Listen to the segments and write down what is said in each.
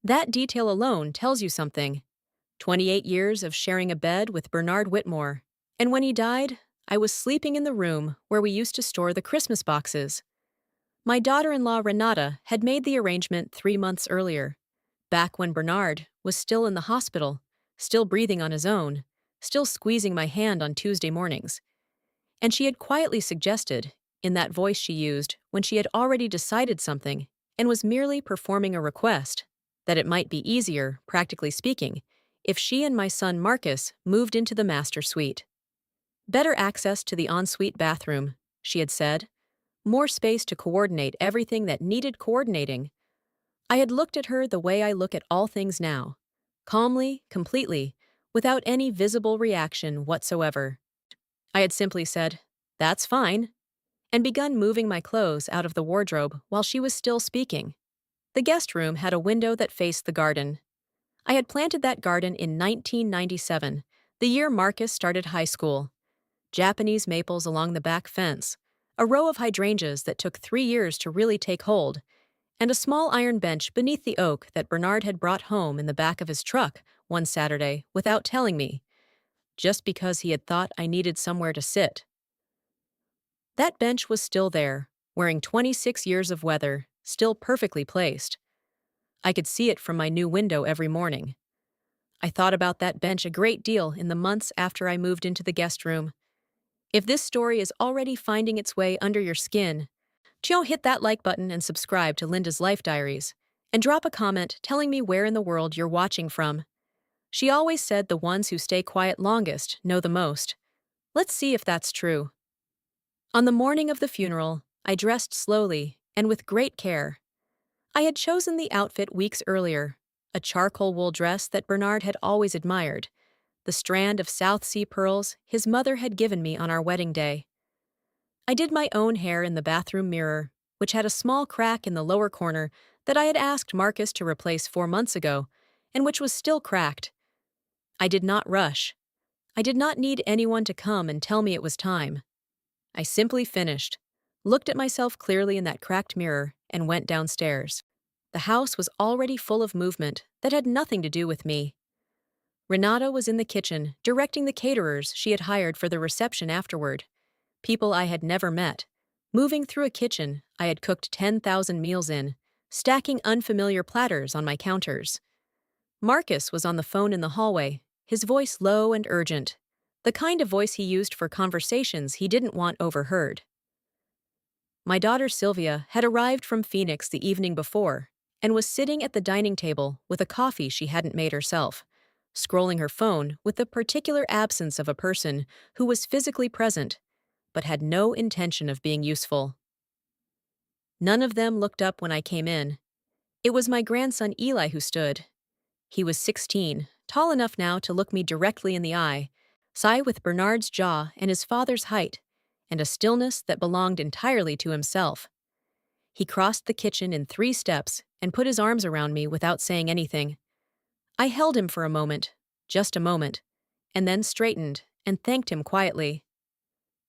That detail alone tells you something. 28 years of sharing a bed with Bernard Whitmore. And when he died, I was sleeping in the room where we used to store the Christmas boxes. My daughter-in-law Renata had made the arrangement 3 months earlier, back when Bernard was still in the hospital, still breathing on his own, still squeezing my hand on Tuesday mornings. And she had quietly suggested, in that voice she used when she had already decided something and was merely performing a request, that it might be easier, practically speaking, if she and my son Marcus moved into the master suite. Better access to the ensuite bathroom, she had said. More space to coordinate everything that needed coordinating. I had looked at her the way I look at all things now. Calmly, completely, without any visible reaction whatsoever. I had simply said, "That's fine," and begun moving my clothes out of the wardrobe while she was still speaking. The guest room had a window that faced the garden. I had planted that garden in 1997, the year Marcus started high school. Japanese maples along the back fence, a row of hydrangeas that took 3 years to really take hold, and a small iron bench beneath the oak that Bernard had brought home in the back of his truck one Saturday without telling me, just because he had thought I needed somewhere to sit. That bench was still there, wearing 26 years of weather, still perfectly placed. I could see it from my new window every morning. I thought about that bench a great deal in the months after I moved into the guest room. If this story is already finding its way under your skin, hit that like button and subscribe to Linda's Life Diaries, and drop a comment telling me where in the world you're watching from. She always said the ones who stay quiet longest know the most. Let's see if that's true. On the morning of the funeral, I dressed slowly and with great care. I had chosen the outfit weeks earlier, a charcoal wool dress that Bernard had always admired, the strand of South Sea pearls his mother had given me on our wedding day. I did my own hair in the bathroom mirror, which had a small crack in the lower corner that I had asked Marcus to replace 4 months ago, and which was still cracked. I did not rush. I did not need anyone to come and tell me it was time. I simply finished, looked at myself clearly in that cracked mirror, and went downstairs. The house was already full of movement that had nothing to do with me. Renata was in the kitchen, directing the caterers she had hired for the reception afterward. People I had never met, moving through a kitchen I had cooked 10,000 meals in, stacking unfamiliar platters on my counters. Marcus was on the phone in the hallway, his voice low and urgent, the kind of voice he used for conversations he didn't want overheard. My daughter Sylvia had arrived from Phoenix the evening before and was sitting at the dining table with a coffee she hadn't made herself, scrolling her phone with the particular absence of a person who was physically present but had no intention of being useful. None of them looked up when I came in. It was my grandson Eli who stood. He was 16, tall enough now to look me directly in the eye, sigh with Bernard's jaw and his father's height, and a stillness that belonged entirely to himself. He crossed the kitchen in 3 steps and put his arms around me without saying anything. I held him for a moment, just a moment, and then straightened and thanked him quietly.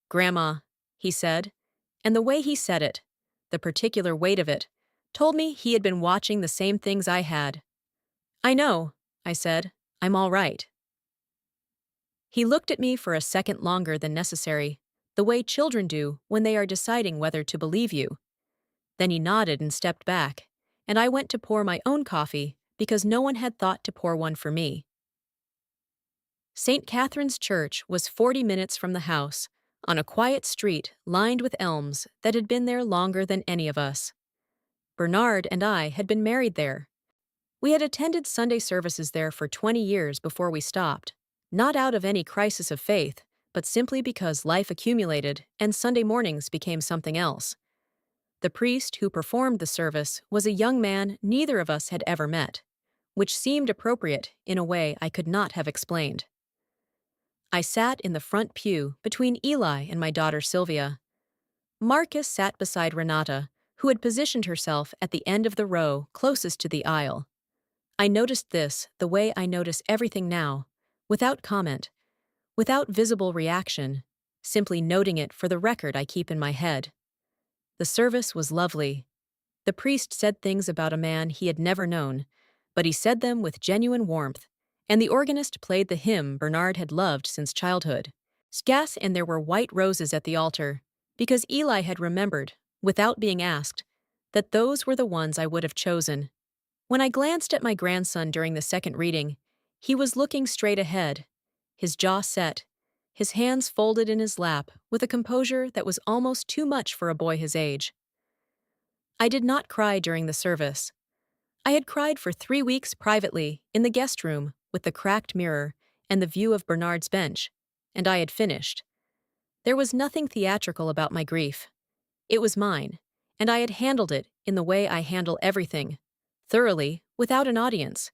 "Grandma," he said, and the way he said it, the particular weight of it, told me he had been watching the same things I had. "I know," I said. "I'm all right." He looked at me for a second longer than necessary, the way children do when they are deciding whether to believe you. Then he nodded and stepped back, and I went to pour my own coffee because no one had thought to pour one for me. St. Catherine's Church was 40 minutes from the house, on a quiet street lined with elms that had been there longer than any of us. Bernard and I had been married there. We had attended Sunday services there for 20 years before we stopped, not out of any crisis of faith, but simply because life accumulated and Sunday mornings became something else. The priest who performed the service was a young man neither of us had ever met, which seemed appropriate in a way I could not have explained. I sat in the front pew between Eli and my daughter Sylvia. Marcus sat beside Renata, who had positioned herself at the end of the row closest to the aisle. I noticed this the way I notice everything now, without comment, without visible reaction, simply noting it for the record I keep in my head. The service was lovely. The priest said things about a man he had never known, but he said them with genuine warmth, and the organist played the hymn Bernard had loved since childhood. Gas, and there were white roses at the altar, because Eli had remembered, without being asked, that those were the ones I would have chosen. When I glanced at my grandson during the second reading, he was looking straight ahead, his jaw set, his hands folded in his lap with a composure that was almost too much for a boy his age. I did not cry during the service. I had cried for 3 weeks privately in the guest room with the cracked mirror and the view of Bernard's bench, and I had finished. There was nothing theatrical about my grief. It was mine, and I had handled it in the way I handle everything, thoroughly, without an audience,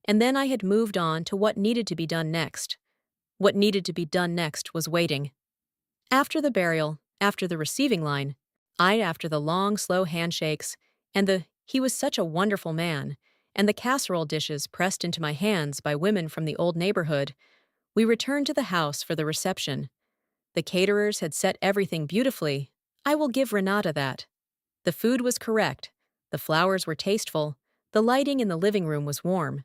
and then I had moved on to what needed to be done next. What needed to be done next was waiting. After the burial, after the receiving line, after the long, slow handshakes, and the "he was such a wonderful man," and the casserole dishes pressed into my hands by women from the old neighborhood, we returned to the house for the reception. The caterers had set everything beautifully. I will give Renata that. The food was correct, the flowers were tasteful, the lighting in the living room was warm.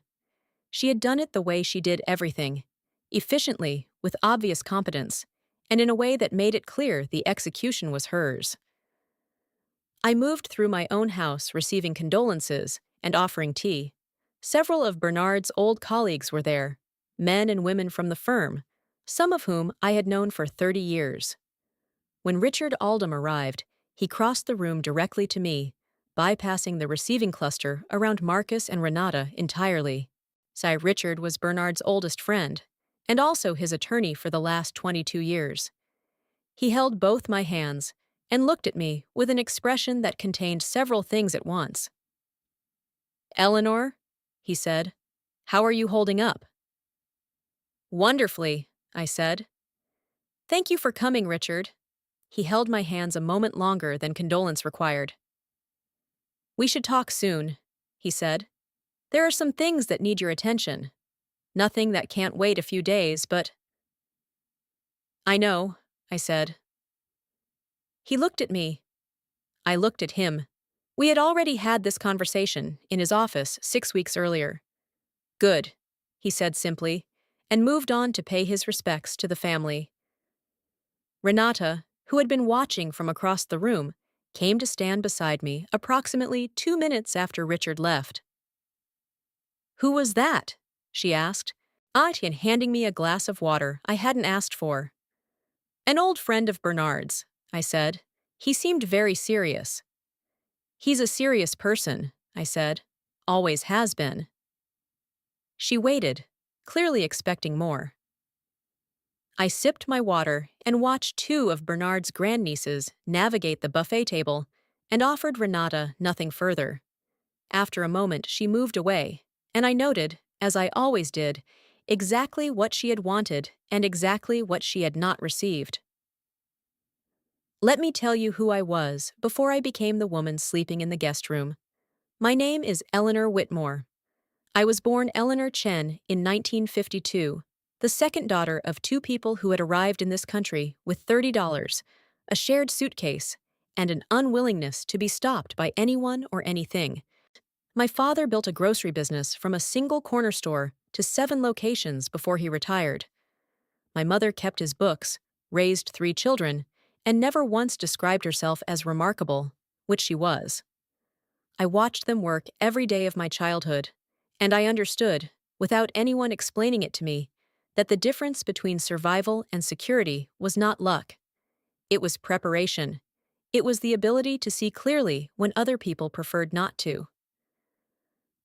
She had done it the way she did everything, efficiently, with obvious competence, and in a way that made it clear the execution was hers. I moved through my own house receiving condolences and offering tea. Several of Bernard's old colleagues were there, men and women from the firm, some of whom I had known for 30 years. When Richard Aldham arrived, he crossed the room directly to me, bypassing the receiving cluster around Marcus and Renata entirely. Richard was Bernard's oldest friend, and also his attorney for the last 22 years. He held both my hands and looked at me with an expression that contained several things at once. "Eleanor," he said, "how are you holding up?" "Wonderfully," I said. "Thank you for coming, Richard." He held my hands a moment longer than condolence required. "We should talk soon," he said. "There are some things that need your attention. Nothing that can't wait a few days, but—" "I know," I said. He looked at me. I looked at him. We had already had this conversation in his office 6 weeks earlier. "Good," he said simply, and moved on to pay his respects to the family. Renata, who had been watching from across the room, came to stand beside me approximately 2 minutes after Richard left. "Who was that?" she asked, and handing me a glass of water I hadn't asked for. "An old friend of Bernard's," I said. He seemed very serious. "He's a serious person," I said. "Always has been." She waited, clearly expecting more. I sipped my water and watched 2 of Bernard's grandnieces navigate the buffet table and offered Renata nothing further. After a moment, she moved away, and I noted, as I always did, exactly what she had wanted and exactly what she had not received. Let me tell you who I was before I became the woman sleeping in the guest room. My name is Eleanor Whitmore. I was born Eleanor Chen in 1952, the second daughter of 2 people who had arrived in this country with $30, a shared suitcase, and an unwillingness to be stopped by anyone or anything. My father built a grocery business from a single corner store to 7 locations before he retired. My mother kept his books, raised 3 children, and never once described herself as remarkable, which she was. I watched them work every day of my childhood, and I understood, without anyone explaining it to me, that the difference between survival and security was not luck. It was preparation. It was the ability to see clearly when other people preferred not to.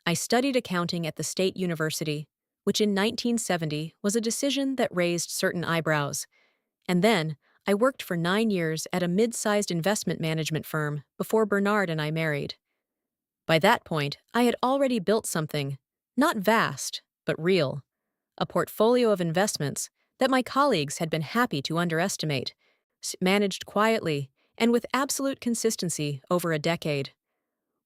I studied accounting at the State University, which in 1970 was a decision that raised certain eyebrows, and then I worked for 9 years at a mid-sized investment management firm before Bernard and I married. By that point, I had already built something, not vast, but real, a portfolio of investments that my colleagues had been happy to underestimate, managed quietly and with absolute consistency over a decade.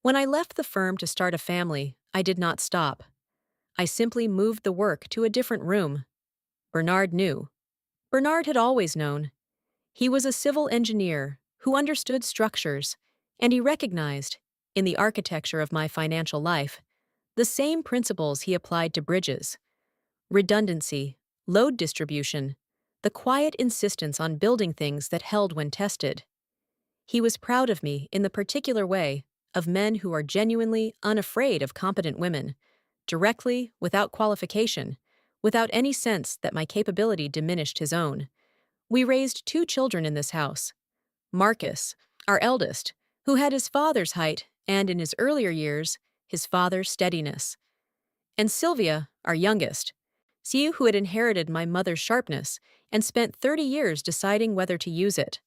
When I left the firm to start a family, I did not stop. I simply moved the work to a different room. Bernard knew. Bernard had always known. He was a civil engineer who understood structures, and he recognized, in the architecture of my financial life, The same principles he applied to bridges: redundancy, load distribution, the quiet insistence on building things that held when tested. He was proud of me in the particular way of men who are genuinely unafraid of competent women, directly, without qualification, without any sense that my capability diminished his own. We raised 2 children in this house. Marcus, our eldest, who had his father's height and, in his earlier years, his father's steadiness. And Sylvia, our youngest, see who had inherited my mother's sharpness and spent 30 years deciding whether to use it.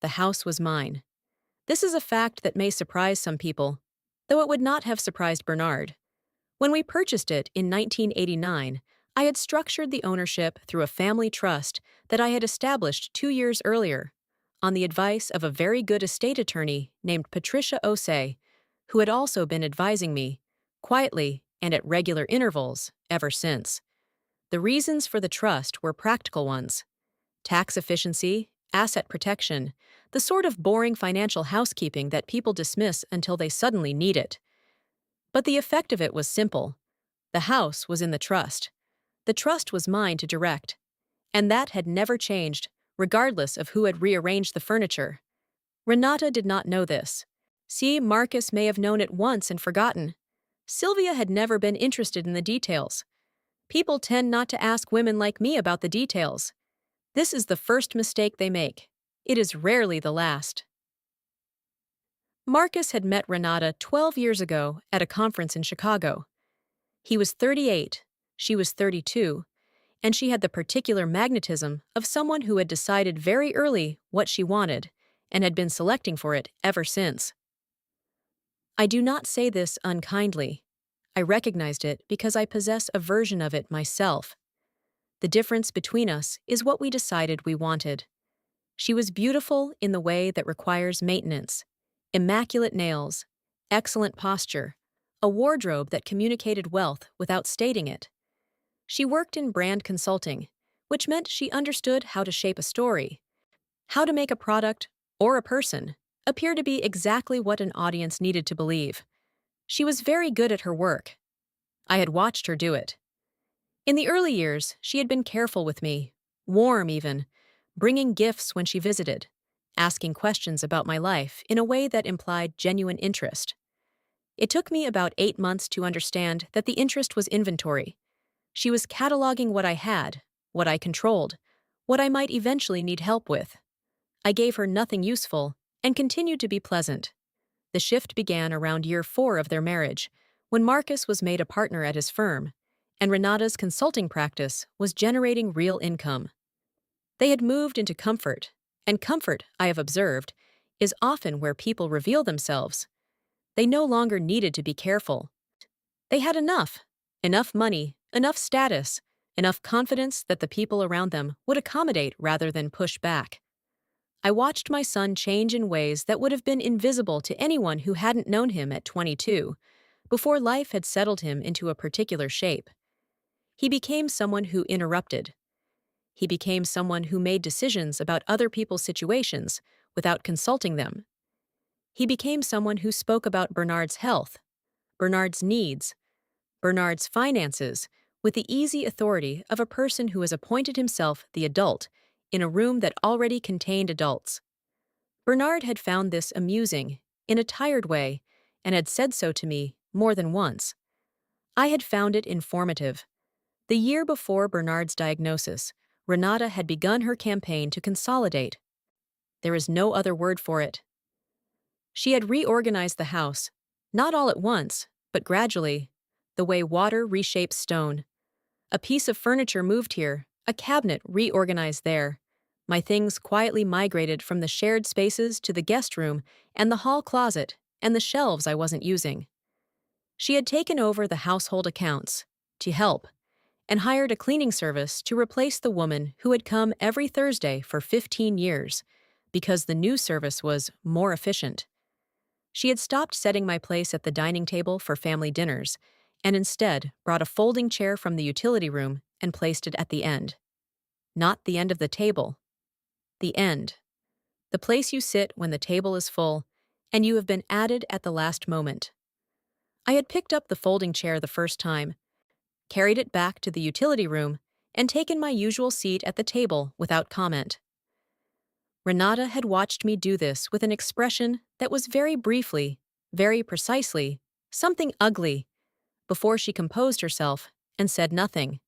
The house was mine. This is a fact that may surprise some people, though it would not have surprised Bernard. When we purchased it in 1989, I had structured the ownership through a family trust that I had established 2 years earlier, on the advice of a very good estate attorney named Patricia Osei, who had also been advising me, quietly and at regular intervals, ever since. The reasons for the trust were practical ones: tax efficiency, asset protection, the sort of boring financial housekeeping that people dismiss until they suddenly need it. But the effect of it was simple. The house was in the trust. The trust was mine to direct. And that had never changed, regardless of who had rearranged the furniture. Renata did not know this. See, Marcus may have known it once and forgotten. Sylvia had never been interested in the details. People tend not to ask women like me about the details. This is the first mistake they make. It is rarely the last. Marcus had met Renata 12 years ago at a conference in Chicago. He was 38, she was 32, and she had the particular magnetism of someone who had decided very early what she wanted and had been selecting for it ever since. I do not say this unkindly. I recognized it because I possess a version of it myself. The difference between us is what we decided we wanted. She was beautiful in the way that requires maintenance: immaculate nails, excellent posture, a wardrobe that communicated wealth without stating it. She worked in brand consulting, which meant she understood how to shape a story, how to make a product or a person appear to be exactly what an audience needed to believe. She was very good at her work. I had watched her do it. In the early years, she had been careful with me, warm even, bringing gifts when she visited, asking questions about my life in a way that implied genuine interest. It took me about 8 months to understand that the interest was inventory. She was cataloging what I had, what I controlled, what I might eventually need help with. I gave her nothing useful and continued to be pleasant. The shift began around year 4 of their marriage, when Marcus was made a partner at his firm, and Renata's consulting practice was generating real income. They had moved into comfort, and comfort, I have observed, is often where people reveal themselves. They no longer needed to be careful. They had enough money, enough status, enough confidence that the people around them would accommodate rather than push back. I watched my son change in ways that would have been invisible to anyone who hadn't known him at 22, before life had settled him into a particular shape. He became someone who interrupted. He became someone who made decisions about other people's situations without consulting them. He became someone who spoke about Bernard's health, Bernard's needs, Bernard's finances, with the easy authority of a person who has appointed himself the adult in a room that already contained adults. Bernard had found this amusing, in a tired way, and had said so to me more than once. I had found it informative. The year before Bernard's diagnosis, Renata had begun her campaign to consolidate. There is no other word for it. She had reorganized the house, not all at once, but gradually, the way water reshapes stone. A piece of furniture moved here, a cabinet reorganized there. My things quietly migrated from the shared spaces to the guest room and the hall closet and the shelves I wasn't using. She had taken over the household accounts, to help, and hired a cleaning service to replace the woman who had come every Thursday for 15 years, because the new service was more efficient. She had stopped setting my place at the dining table for family dinners, and instead brought a folding chair from the utility room and placed it at the end. Not the end of the table. The end. The place you sit when the table is full, and you have been added at the last moment. I had picked up the folding chair the first time, carried it back to the utility room, and taken my usual seat at the table without comment. Renata had watched me do this with an expression that was very briefly, very precisely, something ugly, before she composed herself and said nothing.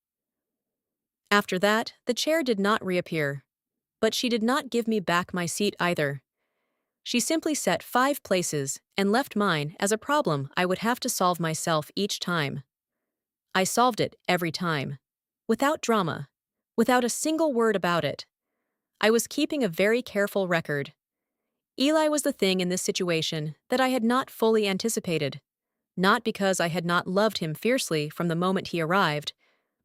After that, the chair did not reappear, but she did not give me back my seat either. She simply set 5 places and left mine as a problem I would have to solve myself each time. I solved it every time, without drama, without a single word about it. I was keeping a very careful record. Eli was the thing in this situation that I had not fully anticipated, not because I had not loved him fiercely from the moment he arrived,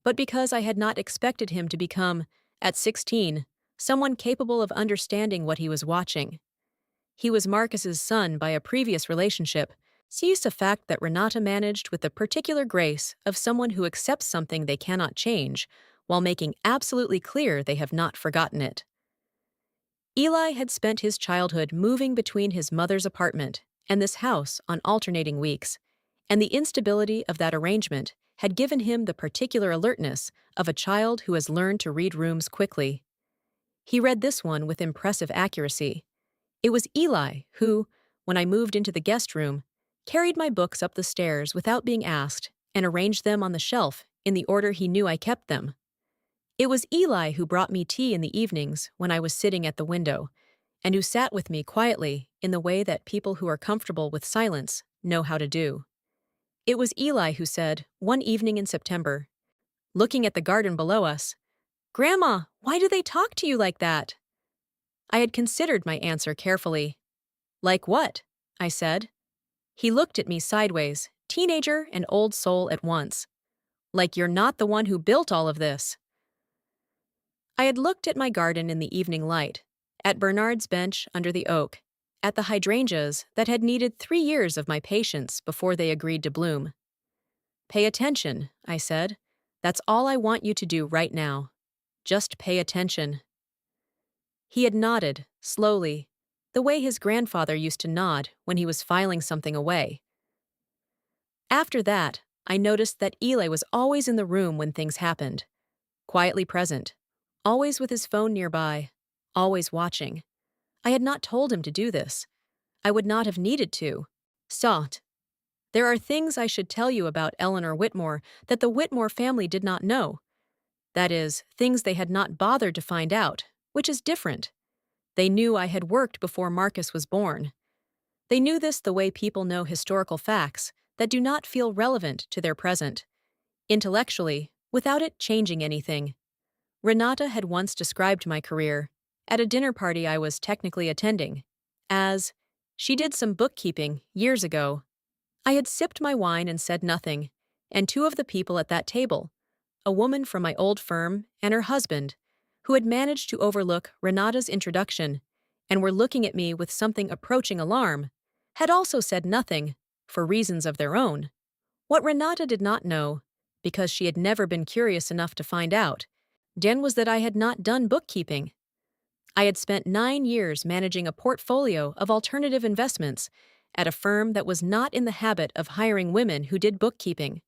but because I had not expected him to become, at 16, someone capable of understanding what he was watching. He was Marcus's son by a previous relationship, seized a fact that Renata managed with the particular grace of someone who accepts something they cannot change, while making absolutely clear they have not forgotten it. Eli had spent his childhood moving between his mother's apartment and this house on alternating weeks, and the instability of that arrangement had given him the particular alertness of a child who has learned to read rooms quickly. He read this one with impressive accuracy. It was Eli who, when I moved into the guest room, carried my books up the stairs without being asked and arranged them on the shelf in the order he knew I kept them. It was Eli who brought me tea in the evenings when I was sitting at the window, and who sat with me quietly in the way that people who are comfortable with silence know how to do. It was Eli who said, one evening in September, looking at the garden below us, "Grandma, why do they talk to you like that?" I had considered my answer carefully. "Like what?" I said. He looked at me sideways, teenager and old soul at once. "Like you're not the one who built all of this." I had looked at my garden in the evening light, at Bernard's bench under the oak, at the hydrangeas that had needed 3 years of my patience before they agreed to bloom. "Pay attention," I said. "That's all I want you to do right now. Just pay attention." He had nodded, slowly, the way his grandfather used to nod when he was filing something away. After that, I noticed that Eli was always in the room when things happened, quietly present, always with his phone nearby, always watching. I had not told him to do this. I would not have needed to. Sought. There are things I should tell you about Eleanor Whitmore that the Whitmore family did not know. That is, things they had not bothered to find out, which is different. They knew I had worked before Marcus was born. They knew this the way people know historical facts that do not feel relevant to their present, intellectually, without it changing anything. Renata had once described my career, at a dinner party I was technically attending, as, "She did some bookkeeping years ago." I had sipped my wine and said nothing, and 2 of the people at that table, a woman from my old firm and her husband, who had managed to overlook Renata's introduction and were looking at me with something approaching alarm, had also said nothing, for reasons of their own. What Renata did not know, because she had never been curious enough to find out, then was that I had not done bookkeeping. I had spent 9 years managing a portfolio of alternative investments at a firm that was not in the habit of hiring women who did bookkeeping.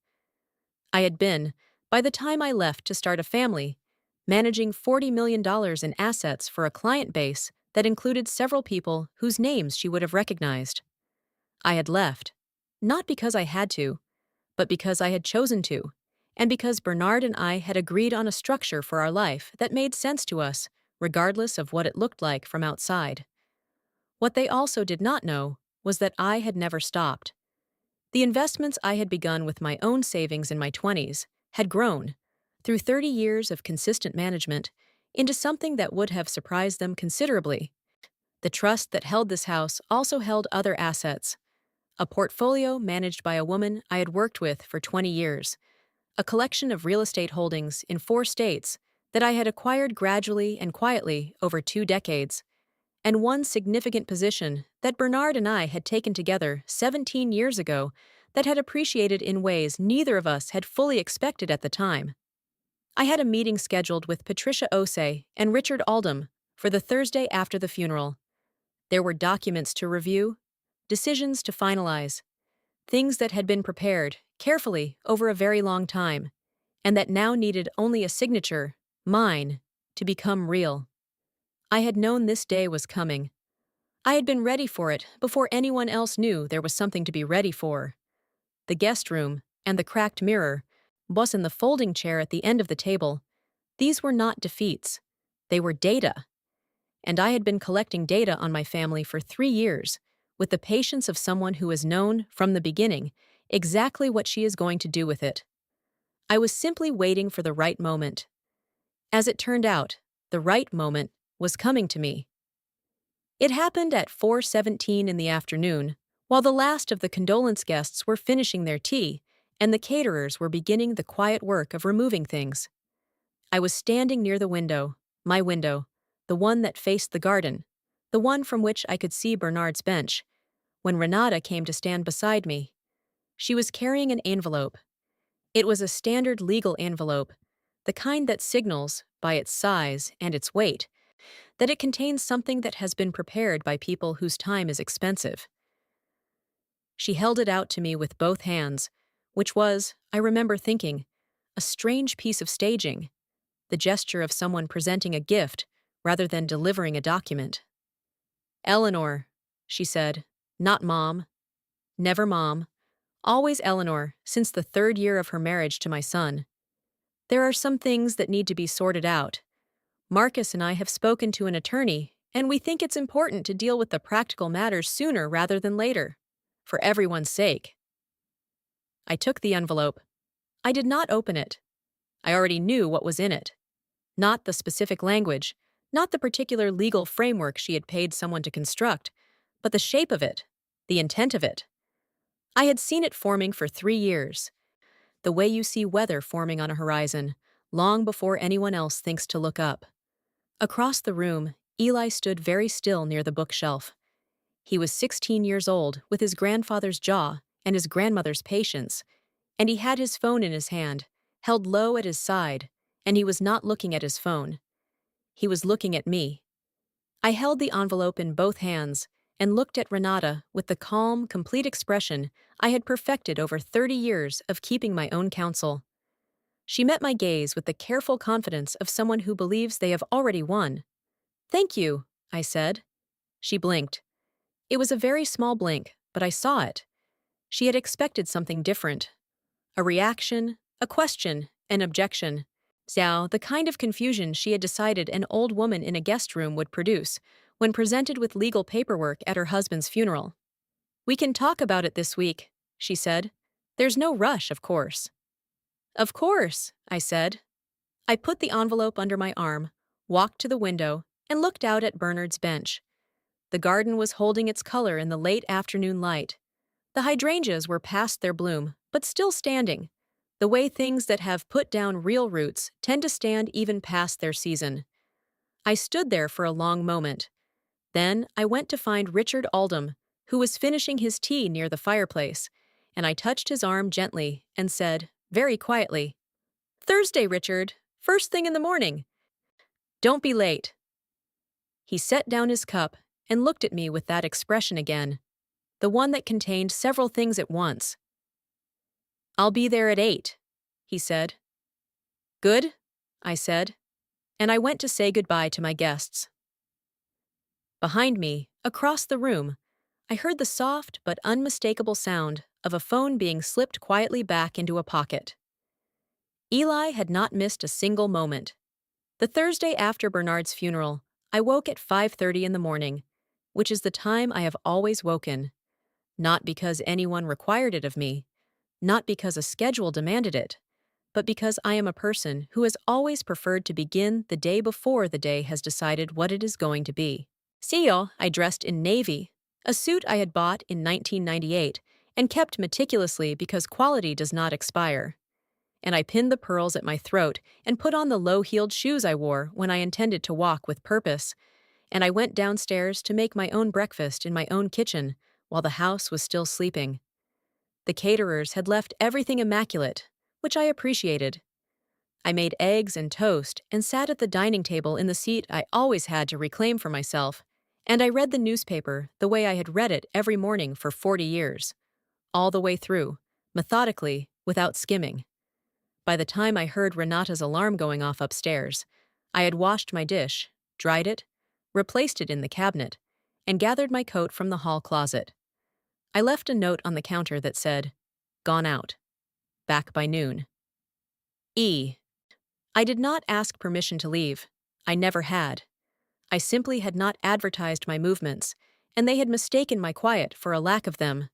I had been, by the time I left to start a family, managing $40 million in assets for a client base that included several people whose names she would have recognized. I had left, not because I had to, but because I had chosen to, and because Bernard and I had agreed on a structure for our life that made sense to us, regardless of what it looked like from outside. What they also did not know was that I had never stopped. The investments I had begun with my own savings in my 20s had grown, through 30 years of consistent management, into something that would have surprised them considerably. The trust that held this house also held other assets. A portfolio managed by a woman I had worked with for 20 years, a collection of real estate holdings in 4 states that I had acquired gradually and quietly over 2 decades, and one significant position that Bernard and I had taken together 17 years ago that had appreciated in ways neither of us had fully expected at the time. I had a meeting scheduled with Patricia Osei and Richard Aldham for the Thursday after the funeral. There were documents to review, decisions to finalize. things that had been prepared, carefully, over a very long time, and that now needed only a signature, mine, to become real. I had known this day was coming. I had been ready for it before anyone else knew there was something to be ready for. The guest room, and the cracked mirror, boss and the folding chair at the end of the table, these were not defeats. They were data. And I had been collecting data on my family for 3 years, with the patience of someone who has known, from the beginning, exactly what she is going to do with it. I was simply waiting for the right moment. As it turned out, the right moment was coming to me. It happened at 4:17 in the afternoon, while the last of the condolence guests were finishing their tea, and the caterers were beginning the quiet work of removing things. I was standing near the window, my window, the one that faced the garden, the one from which I could see Bernard's bench, when Renata came to stand beside me. She was carrying an envelope. It was a standard legal envelope, the kind that signals, by its size and its weight, that it contains something that has been prepared by people whose time is expensive. She held it out to me with both hands, which was, I remember thinking, a strange piece of staging, the gesture of someone presenting a gift rather than delivering a document. "Eleanor," she said, "not Mom. Never Mom. Always Eleanor, since the 3rd year of her marriage to my son. There are some things that need to be sorted out. Marcus and I have spoken to an attorney, and we think it's important to deal with the practical matters sooner rather than later, for everyone's sake." I took the envelope. I did not open it. I already knew what was in it. Not the specific language, not the particular legal framework she had paid someone to construct, but the shape of it, the intent of it. I had seen it forming for 3 years, the way you see weather forming on a horizon, long before anyone else thinks to look up. Across the room, Eli stood very still near the bookshelf. He was 16 years old, with his grandfather's jaw and his grandmother's patience, and he had his phone in his hand, held low at his side, and he was not looking at his phone. He was looking at me. I held the envelope in both hands and looked at Renata with the calm, complete expression I had perfected over 30 years of keeping my own counsel. She met my gaze with the careful confidence of someone who believes they have already won. "Thank you," I said. She blinked. It was a very small blink, but I saw it. She had expected something different. A reaction, a question, an objection. Now, the kind of confusion she had decided an old woman in a guest room would produce when presented with legal paperwork at her husband's funeral. "We can talk about it this week," she said. "There's no rush, of course." "Of course," I said. I put the envelope under my arm, walked to the window, and looked out at Bernard's bench. The garden was holding its color in the late afternoon light. The hydrangeas were past their bloom, but still standing, the way things that have put down real roots tend to stand even past their season. I stood there for a long moment. Then I went to find Richard Aldham, who was finishing his tea near the fireplace, and I touched his arm gently and said, very quietly, "Thursday, Richard, first thing in the morning. Don't be late." He set down his cup and looked at me with that expression again, the one that contained several things at once. "I'll be there at 8, he said. "Good," I said, and I went to say goodbye to my guests. Behind me, across the room, I heard the soft but unmistakable sound of a phone being slipped quietly back into a pocket. Eli had not missed a single moment. The Thursday after Bernard's funeral, I woke at 5:30 in the morning, which is the time I have always woken. Not because anyone required it of me, not because a schedule demanded it, but because I am a person who has always preferred to begin the day before the day has decided what it is going to be. I dressed in navy, a suit I had bought in 1998 and kept meticulously because quality does not expire. And I pinned the pearls at my throat and put on the low-heeled shoes I wore when I intended to walk with purpose, and I went downstairs to make my own breakfast in my own kitchen while the house was still sleeping. The caterers had left everything immaculate, which I appreciated. I made eggs and toast and sat at the dining table in the seat I always had to reclaim for myself, and I read the newspaper the way I had read it every morning for 40 years. all the way through, methodically, without skimming. By the time I heard Renata's alarm going off upstairs, I had washed my dish, dried it, replaced it in the cabinet, and gathered my coat from the hall closet. I left a note on the counter that said, "Gone out. Back by noon." I did not ask permission to leave. I never had. I simply had not advertised my movements, and they had mistaken my quiet for a lack of them.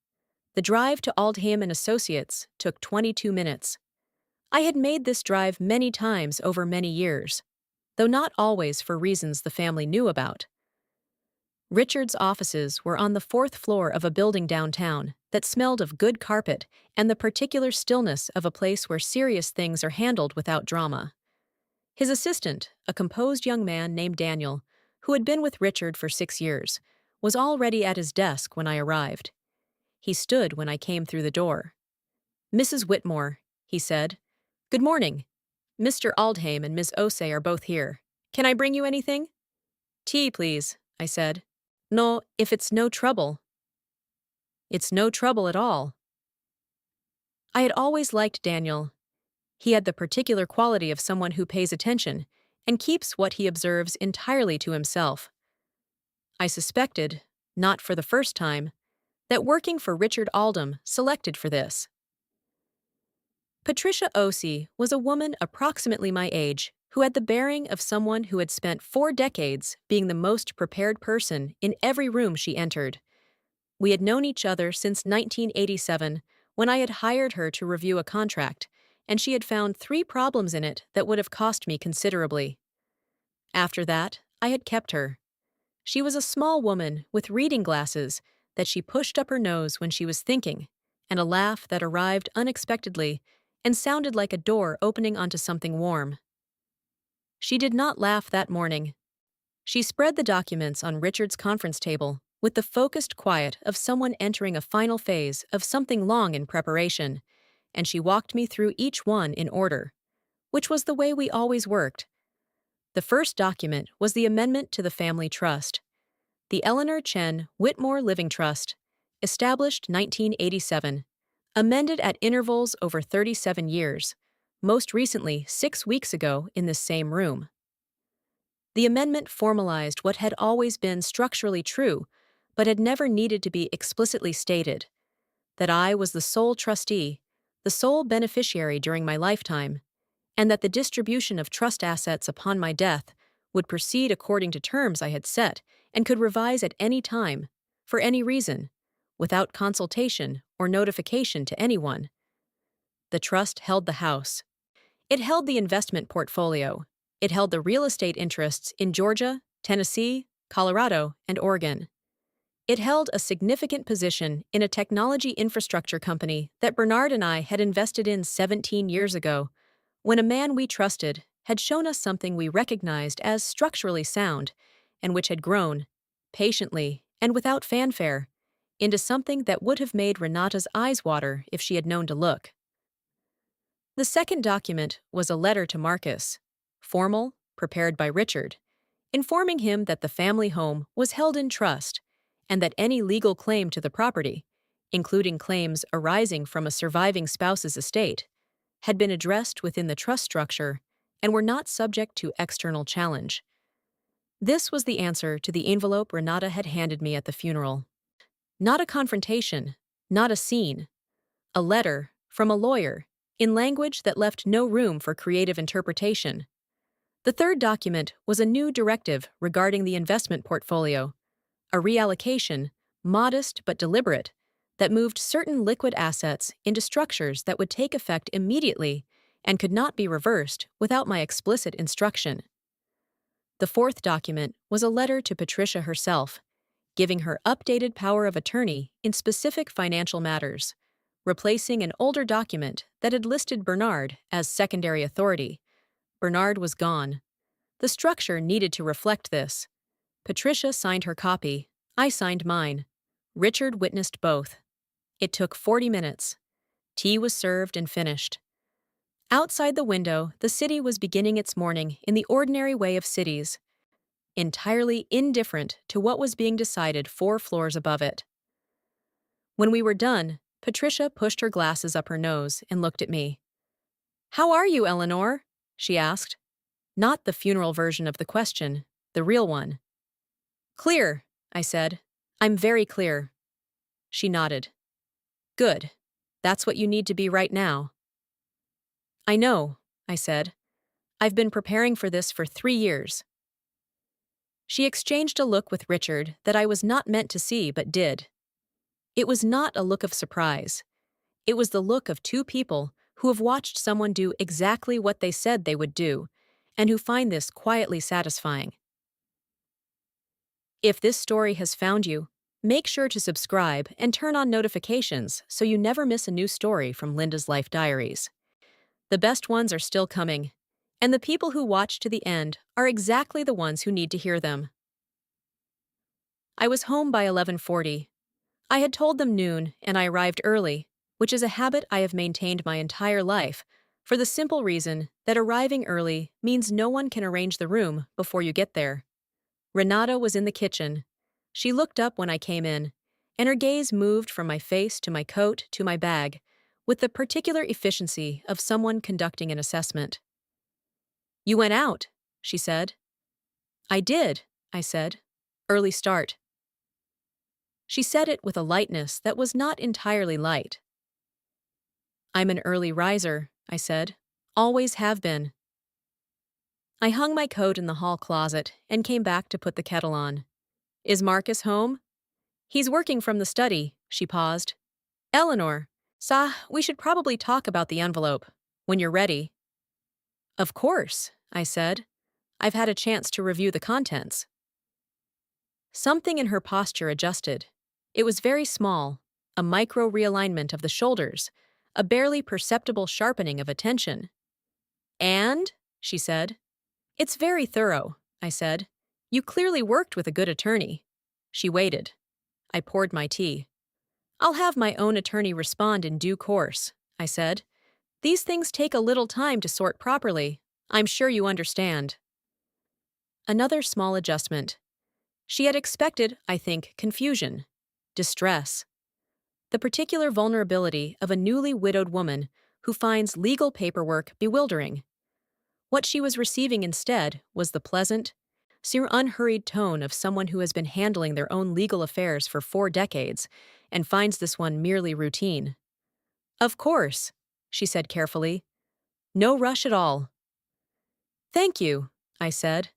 The drive to Aldham and Associates took 22 minutes. I had made this drive many times over many years, though not always for reasons the family knew about. Richard's offices were on the fourth floor of a building downtown that smelled of good carpet and the particular stillness of a place where serious things are handled without drama. His assistant, a composed young man named Daniel, who had been with Richard for 6 years, was already at his desk when I arrived. He stood when I came through the door. "Mrs. Whitmore," he said. "Good morning. Mr. Aldham and Miss Osei are both here. Can I bring you anything?" "Tea, please," I said. "No, if it's no trouble." "It's no trouble at all." I had always liked Daniel. He had the particular quality of someone who pays attention and keeps what he observes entirely to himself. I suspected, not for the first time, that working for Richard Aldham selected for this. Patricia Osei was a woman approximately my age who had the bearing of someone who had spent 4 decades being the most prepared person in every room she entered. We had known each other since 1987, when I had hired her to review a contract, and she had found 3 problems in it that would have cost me considerably. After that, I had kept her. She was a small woman with reading glasses that she pushed up her nose when she was thinking, and a laugh that arrived unexpectedly and sounded like a door opening onto something warm. She did not laugh that morning. She spread the documents on Richard's conference table with the focused quiet of someone entering a final phase of something long in preparation, and she walked me through each one in order, which was the way we always worked. The first document was the amendment to the family trust, the Eleanor Chen Whitmore Living Trust, established 1987, amended at intervals over 37 years, most recently 6 weeks ago in this same room. The amendment formalized what had always been structurally true, but had never needed to be explicitly stated, that I was the sole trustee, the sole beneficiary during my lifetime, and that the distribution of trust assets upon my death would proceed according to terms I had set and could revise at any time, for any reason, without consultation or notification to anyone. The trust held the house. It held the investment portfolio. It held the real estate interests in Georgia, Tennessee, Colorado, and Oregon. It held a significant position in a technology infrastructure company that Bernard and I had invested in 17 years ago, when a man we trusted had shown us something we recognized as structurally sound, and which had grown, patiently and without fanfare, into something that would have made Renata's eyes water if she had known to look. The second document was a letter to Marcus, formal, prepared by Richard, informing him that the family home was held in trust and that any legal claim to the property, including claims arising from a surviving spouse's estate, had been addressed within the trust structure and were not subject to external challenge. This was the answer to the envelope Renata had handed me at the funeral. Not a confrontation, not a scene. A letter, from a lawyer, in language that left no room for creative interpretation. The third document was a new directive regarding the investment portfolio, a reallocation, modest but deliberate, that moved certain liquid assets into structures that would take effect immediately and could not be reversed without my explicit instruction. The fourth document was a letter to Patricia herself, giving her updated power of attorney in specific financial matters, replacing an older document that had listed Bernard as secondary authority. Bernard was gone. The structure needed to reflect this. Patricia signed her copy. I signed mine. Richard witnessed both. It took 40 minutes. Tea was served and finished. Outside the window, the city was beginning its morning in the ordinary way of cities, entirely indifferent to what was being decided 4 floors above it. When we were done, Patricia pushed her glasses up her nose and looked at me. "How are you, Eleanor?" she asked. Not the funeral version of the question, the real one. "Clear," I said. "I'm very clear." She nodded. "Good. That's what you need to be right now." "I know," I said. "I've been preparing for this for 3 years." She exchanged a look with Richard that I was not meant to see but did. It was not a look of surprise. It was the look of two people who have watched someone do exactly what they said they would do, and who find this quietly satisfying. If this story has found you, make sure to subscribe and turn on notifications so you never miss a new story from Linda's Life Diaries. The best ones are still coming, and the people who watch to the end are exactly the ones who need to hear them. I was home by 11:40. I had told them noon, and I arrived early, which is a habit I have maintained my entire life, for the simple reason that arriving early means no one can arrange the room before you get there. Renata was in the kitchen. She looked up when I came in, and her gaze moved from my face to my coat to my bag, with the particular efficiency of someone conducting an assessment. "You went out," she said. "I did," I said. "Early start." She said it with a lightness that was not entirely light. "I'm an early riser," I said. "Always have been." I hung my coat in the hall closet and came back to put the kettle on. "Is Marcus home?" "He's working from the study," she paused. "Eleanor, we should probably talk about the envelope. When you're ready." "Of course," I said. "I've had a chance to review the contents." Something in her posture adjusted. It was very small, a micro realignment of the shoulders, a barely perceptible sharpening of attention. "And?" she said. "It's very thorough," I said. "You clearly worked with a good attorney." She waited. I poured my tea. "I'll have my own attorney respond in due course," I said. "These things take a little time to sort properly. I'm sure you understand." Another small adjustment. She had expected, I think, confusion, distress, the particular vulnerability of a newly widowed woman who finds legal paperwork bewildering. What she was receiving instead was the pleasant, unhurried tone of someone who has been handling their own legal affairs for 4 decades and finds this one merely routine. "Of course," she said carefully. "No rush at all." "Thank you," I said,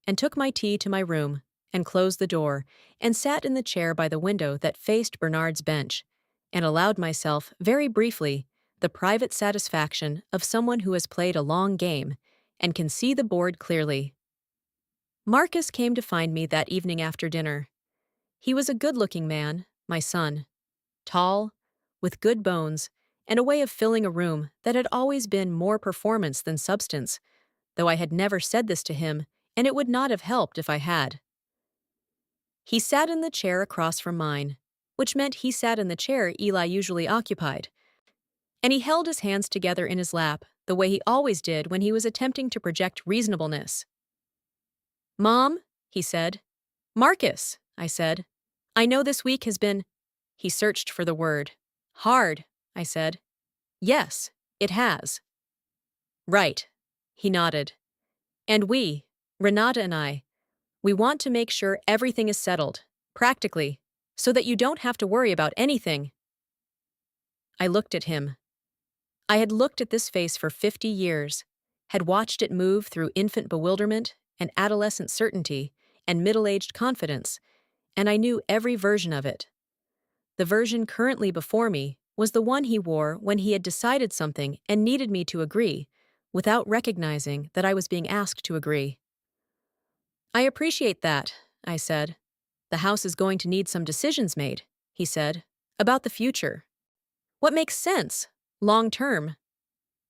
and took my tea to my room, and closed the door, and sat in the chair by the window that faced Bernard's bench, and allowed myself, very briefly, the private satisfaction of someone who has played a long game and can see the board clearly. Marcus came to find me that evening after dinner. He was a good-looking man, my son, tall, with good bones, and a way of filling a room that had always been more performance than substance, though I had never said this to him, and it would not have helped if I had. He sat in the chair across from mine, which meant he sat in the chair Eli usually occupied, and he held his hands together in his lap the way he always did when he was attempting to project reasonableness. "Mom," he said. "Marcus," I said. "I know this week has been—" He searched for the word. "Hard," I said. "Yes, it has." "Right," he nodded. "And Renata and I, we want to make sure everything is settled, practically, so that you don't have to worry about anything." I looked at him. I had looked at this face for 50 years, had watched it move through infant bewilderment and adolescent certainty and middle-aged confidence, and I knew every version of it. The version currently before me was the one he wore when he had decided something and needed me to agree, without recognizing that I was being asked to agree. "I appreciate that," I said. "The house is going to need some decisions made," he said, "about the future. What makes sense, long term?"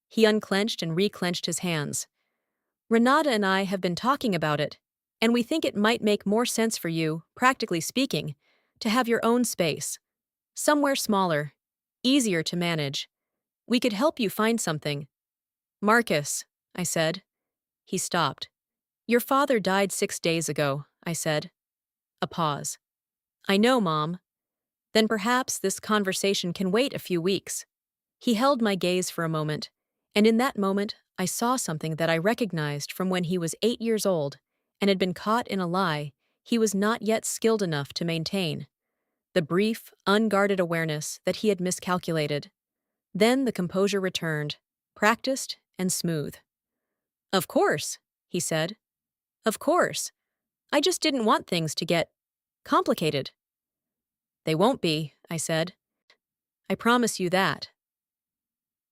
He unclenched and reclenched his hands. "Renata and I have been talking about it, and we think it might make more sense for you, practically speaking, to have your own space. Somewhere smaller, easier to manage. We could help you find something." "Marcus," I said. He stopped. "Your father died 6 days ago," I said. A pause. "I know, Mom." Then perhaps this conversation can wait a few weeks. He held my gaze for a moment, and in that moment, I saw something that I recognized from when he was 8 years old and had been caught in a lie he was not yet skilled enough to maintain. The brief, unguarded awareness that he had miscalculated. Then the composure returned, practiced and smooth. "Of course," he said. "Of course. I just didn't want things to get complicated." "They won't be," I said. "I promise you that."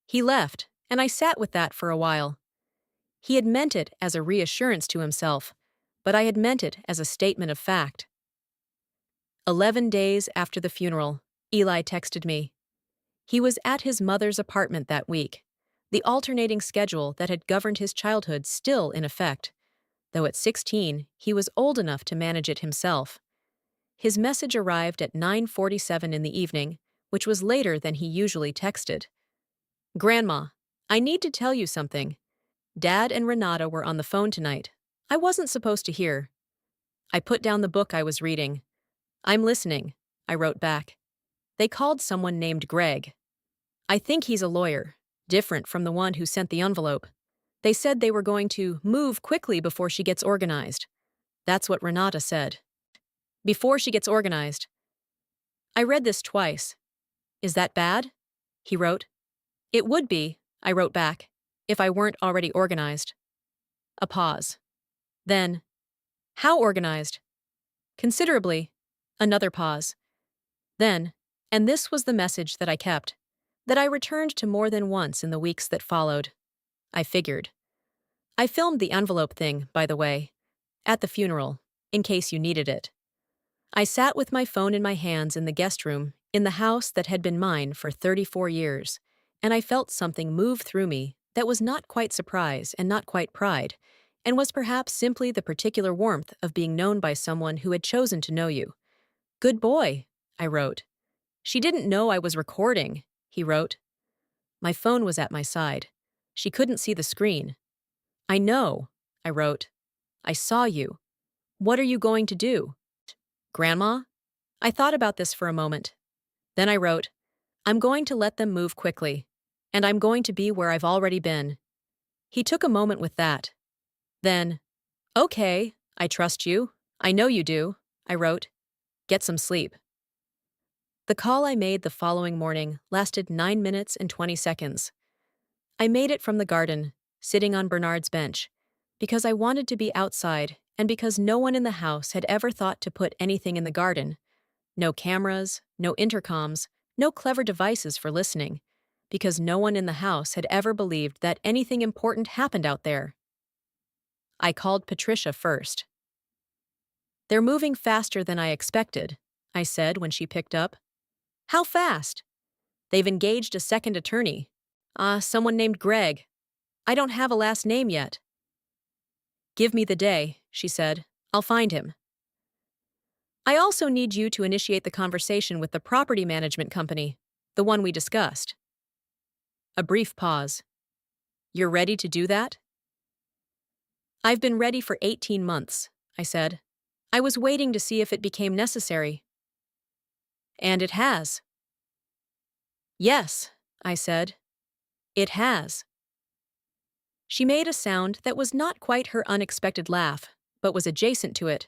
He left, and I sat with that for a while. He had meant it as a reassurance to himself, but I had meant it as a statement of fact. 11 days after the funeral, Eli texted me. He was at his mother's apartment that week, the alternating schedule that had governed his childhood still in effect, though at 16 he was old enough to manage it himself. His message arrived at 9:47 in the evening, which was later than he usually texted. "Grandma, I need to tell you something. Dad and Renata were on the phone tonight. I wasn't supposed to hear." I put down the book I was reading. "I'm listening," I wrote back. "They called someone named Greg. I think he's a lawyer, different from the one who sent the envelope. They said they were going to move quickly before she gets organized." That's what Renata said. "Before she gets organized." I read this twice. "Is that bad?" he wrote. "It would be," I wrote back, "if I weren't already organized." A pause. Then, "How organized?" "Considerably." Another pause. Then, and this was the message that I kept, that I returned to more than once in the weeks that followed. I figured. I filmed the envelope thing, by the way, at the funeral, in case you needed it. I sat with my phone in my hands in the guest room, in the house that had been mine for 34 years, and I felt something move through me that was not quite surprise and not quite pride, and was perhaps simply the particular warmth of being known by someone who had chosen to know you. "Good boy," I wrote. "She didn't know I was recording," he wrote. My phone was at my side. She couldn't see the screen. "I know," I wrote. "I saw you. What are you going to do?" "Grandma?" I thought about this for a moment. Then I wrote, "I'm going to let them move quickly, and I'm going to be where I've already been." He took a moment with that. Then, "Okay, I trust you. I know you do," I wrote. "Get some sleep." The call I made the following morning lasted 9 minutes and 20 seconds. I made it from the garden, sitting on Bernard's bench, because I wanted to be outside and because no one in the house had ever thought to put anything in the garden. No cameras, no intercoms, no clever devices for listening, because no one in the house had ever believed that anything important happened out there. I called Patricia first. "They're moving faster than I expected," I said when she picked up. "How fast?" "They've engaged a second attorney. Someone named Greg. I don't have a last name yet." "Give me the day," she said. "I'll find him." "I also need you to initiate the conversation with the property management company, the one we discussed." A brief pause. "You're ready to do that?" "I've been ready for 18 months, I said. "I was waiting to see if it became necessary." "And it has." "Yes," I said. "It has." She made a sound that was not quite her unexpected laugh, but was adjacent to it.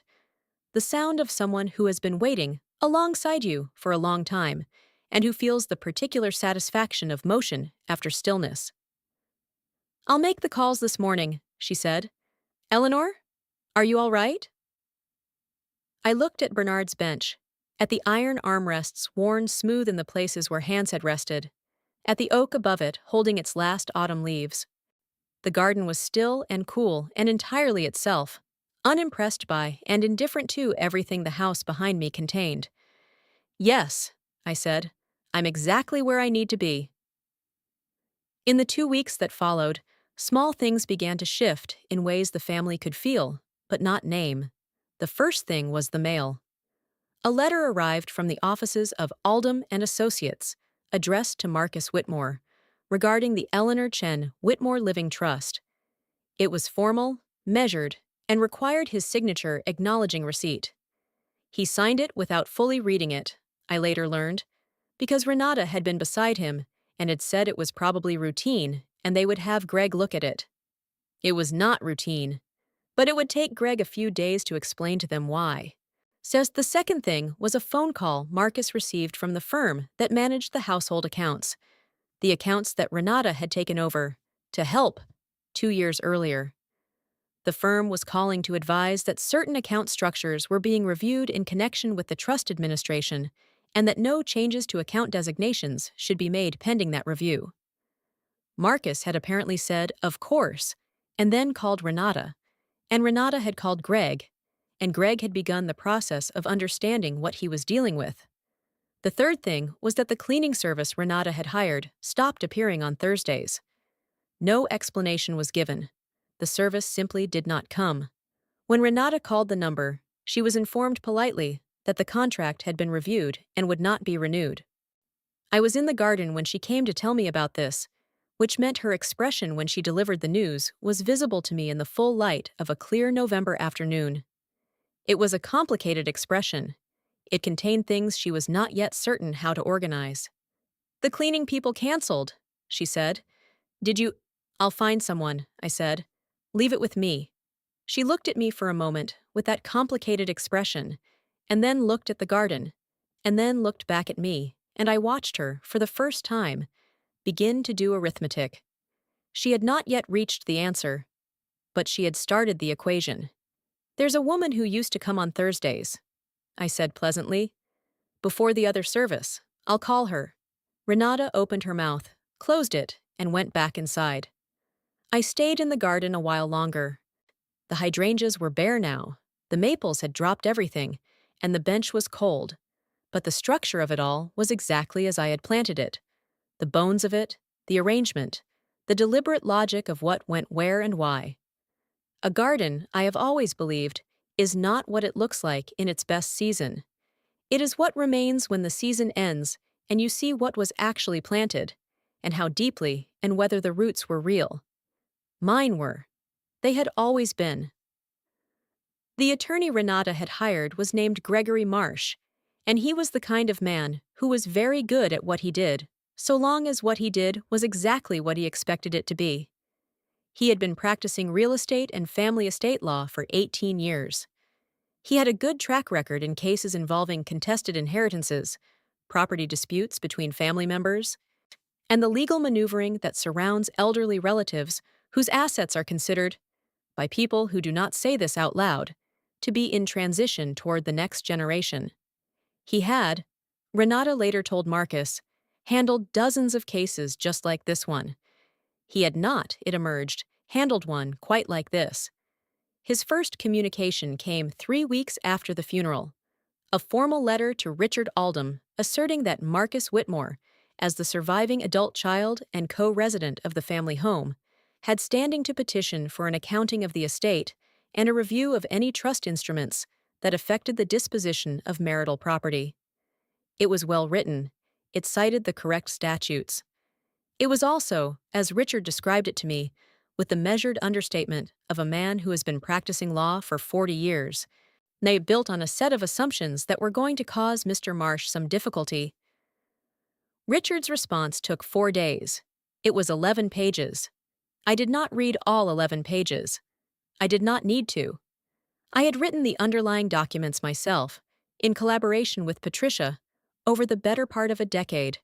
The sound of someone who has been waiting alongside you for a long time, and who feels the particular satisfaction of motion after stillness. "I'll make the calls this morning," she said. "Eleanor, are you all right?" I looked at Bernard's bench, at the iron armrests worn smooth in the places where hands had rested, at the oak above it holding its last autumn leaves. The garden was still and cool and entirely itself, unimpressed by and indifferent to everything the house behind me contained. "Yes," I said, "I'm exactly where I need to be." In the 2 weeks that followed, small things began to shift in ways the family could feel, but not name. The first thing was the mail. A letter arrived from the offices of Aldham and Associates, addressed to Marcus Whitmore, regarding the Eleanor Chen Whitmore Living Trust. It was formal, measured, and required his signature acknowledging receipt. He signed it without fully reading it, I later learned, because Renata had been beside him and had said it was probably routine and they would have Greg look at it. It was not routine, but it would take Greg a few days to explain to them why. Says the second thing was a phone call Marcus received from the firm that managed the household accounts, the accounts that Renata had taken over to help 2 years earlier. The firm was calling to advise that certain account structures were being reviewed in connection with the trust administration and that no changes to account designations should be made pending that review. Marcus had apparently said, "Of course," and then called Renata, and Renata had called Greg, and Greg had begun the process of understanding what he was dealing with. The third thing was that the cleaning service Renata had hired stopped appearing on Thursdays. No explanation was given. The service simply did not come. When Renata called the number, she was informed politely that the contract had been reviewed and would not be renewed. I was in the garden when she came to tell me about this, which meant her expression when she delivered the news was visible to me in the full light of a clear November afternoon. It was a complicated expression. It contained things she was not yet certain how to organize. "The cleaning people canceled," she said. "Did you—" "I'll find someone," I said. "Leave it with me." She looked at me for a moment with that complicated expression, and then looked at the garden, and then looked back at me, and I watched her, for the first time, begin to do arithmetic. She had not yet reached the answer, but she had started the equation. "There's a woman who used to come on Thursdays," I said pleasantly. "Before the other service. I'll call her." Renata opened her mouth, closed it, and went back inside. I stayed in the garden a while longer. The hydrangeas were bare now, the maples had dropped everything, and the bench was cold, but the structure of it all was exactly as I had planted it. The bones of it, the arrangement, the deliberate logic of what went where and why. A garden, I have always believed, is not what it looks like in its best season. It is what remains when the season ends and you see what was actually planted, and how deeply and whether the roots were real. Mine were. They had always been. The attorney Renata had hired was named Gregory Marsh, and he was the kind of man who was very good at what he did, so long as what he did was exactly what he expected it to be. He had been practicing real estate and family estate law for 18 years. He had a good track record in cases involving contested inheritances, property disputes between family members, and the legal maneuvering that surrounds elderly relatives whose assets are considered, by people who do not say this out loud, to be in transition toward the next generation. He had, Renata later told Marcus, handled dozens of cases just like this one. He had not, it emerged, handled one quite like this. His first communication came 3 weeks after the funeral. A formal letter to Richard Aldham asserting that Marcus Whitmore, as the surviving adult child and co-resident of the family home, had standing to petition for an accounting of the estate and a review of any trust instruments that affected the disposition of marital property. It was well written. It cited the correct statutes. It was also, as Richard described it to me, with the measured understatement of a man who has been practicing law for 40 years. They built on a set of assumptions that were going to cause Mr. Marsh some difficulty. Richard's response took 4 days. It was 11 pages. I did not read all 11 pages. I did not need to. I had written the underlying documents myself, in collaboration with Patricia, over the better part of a decade,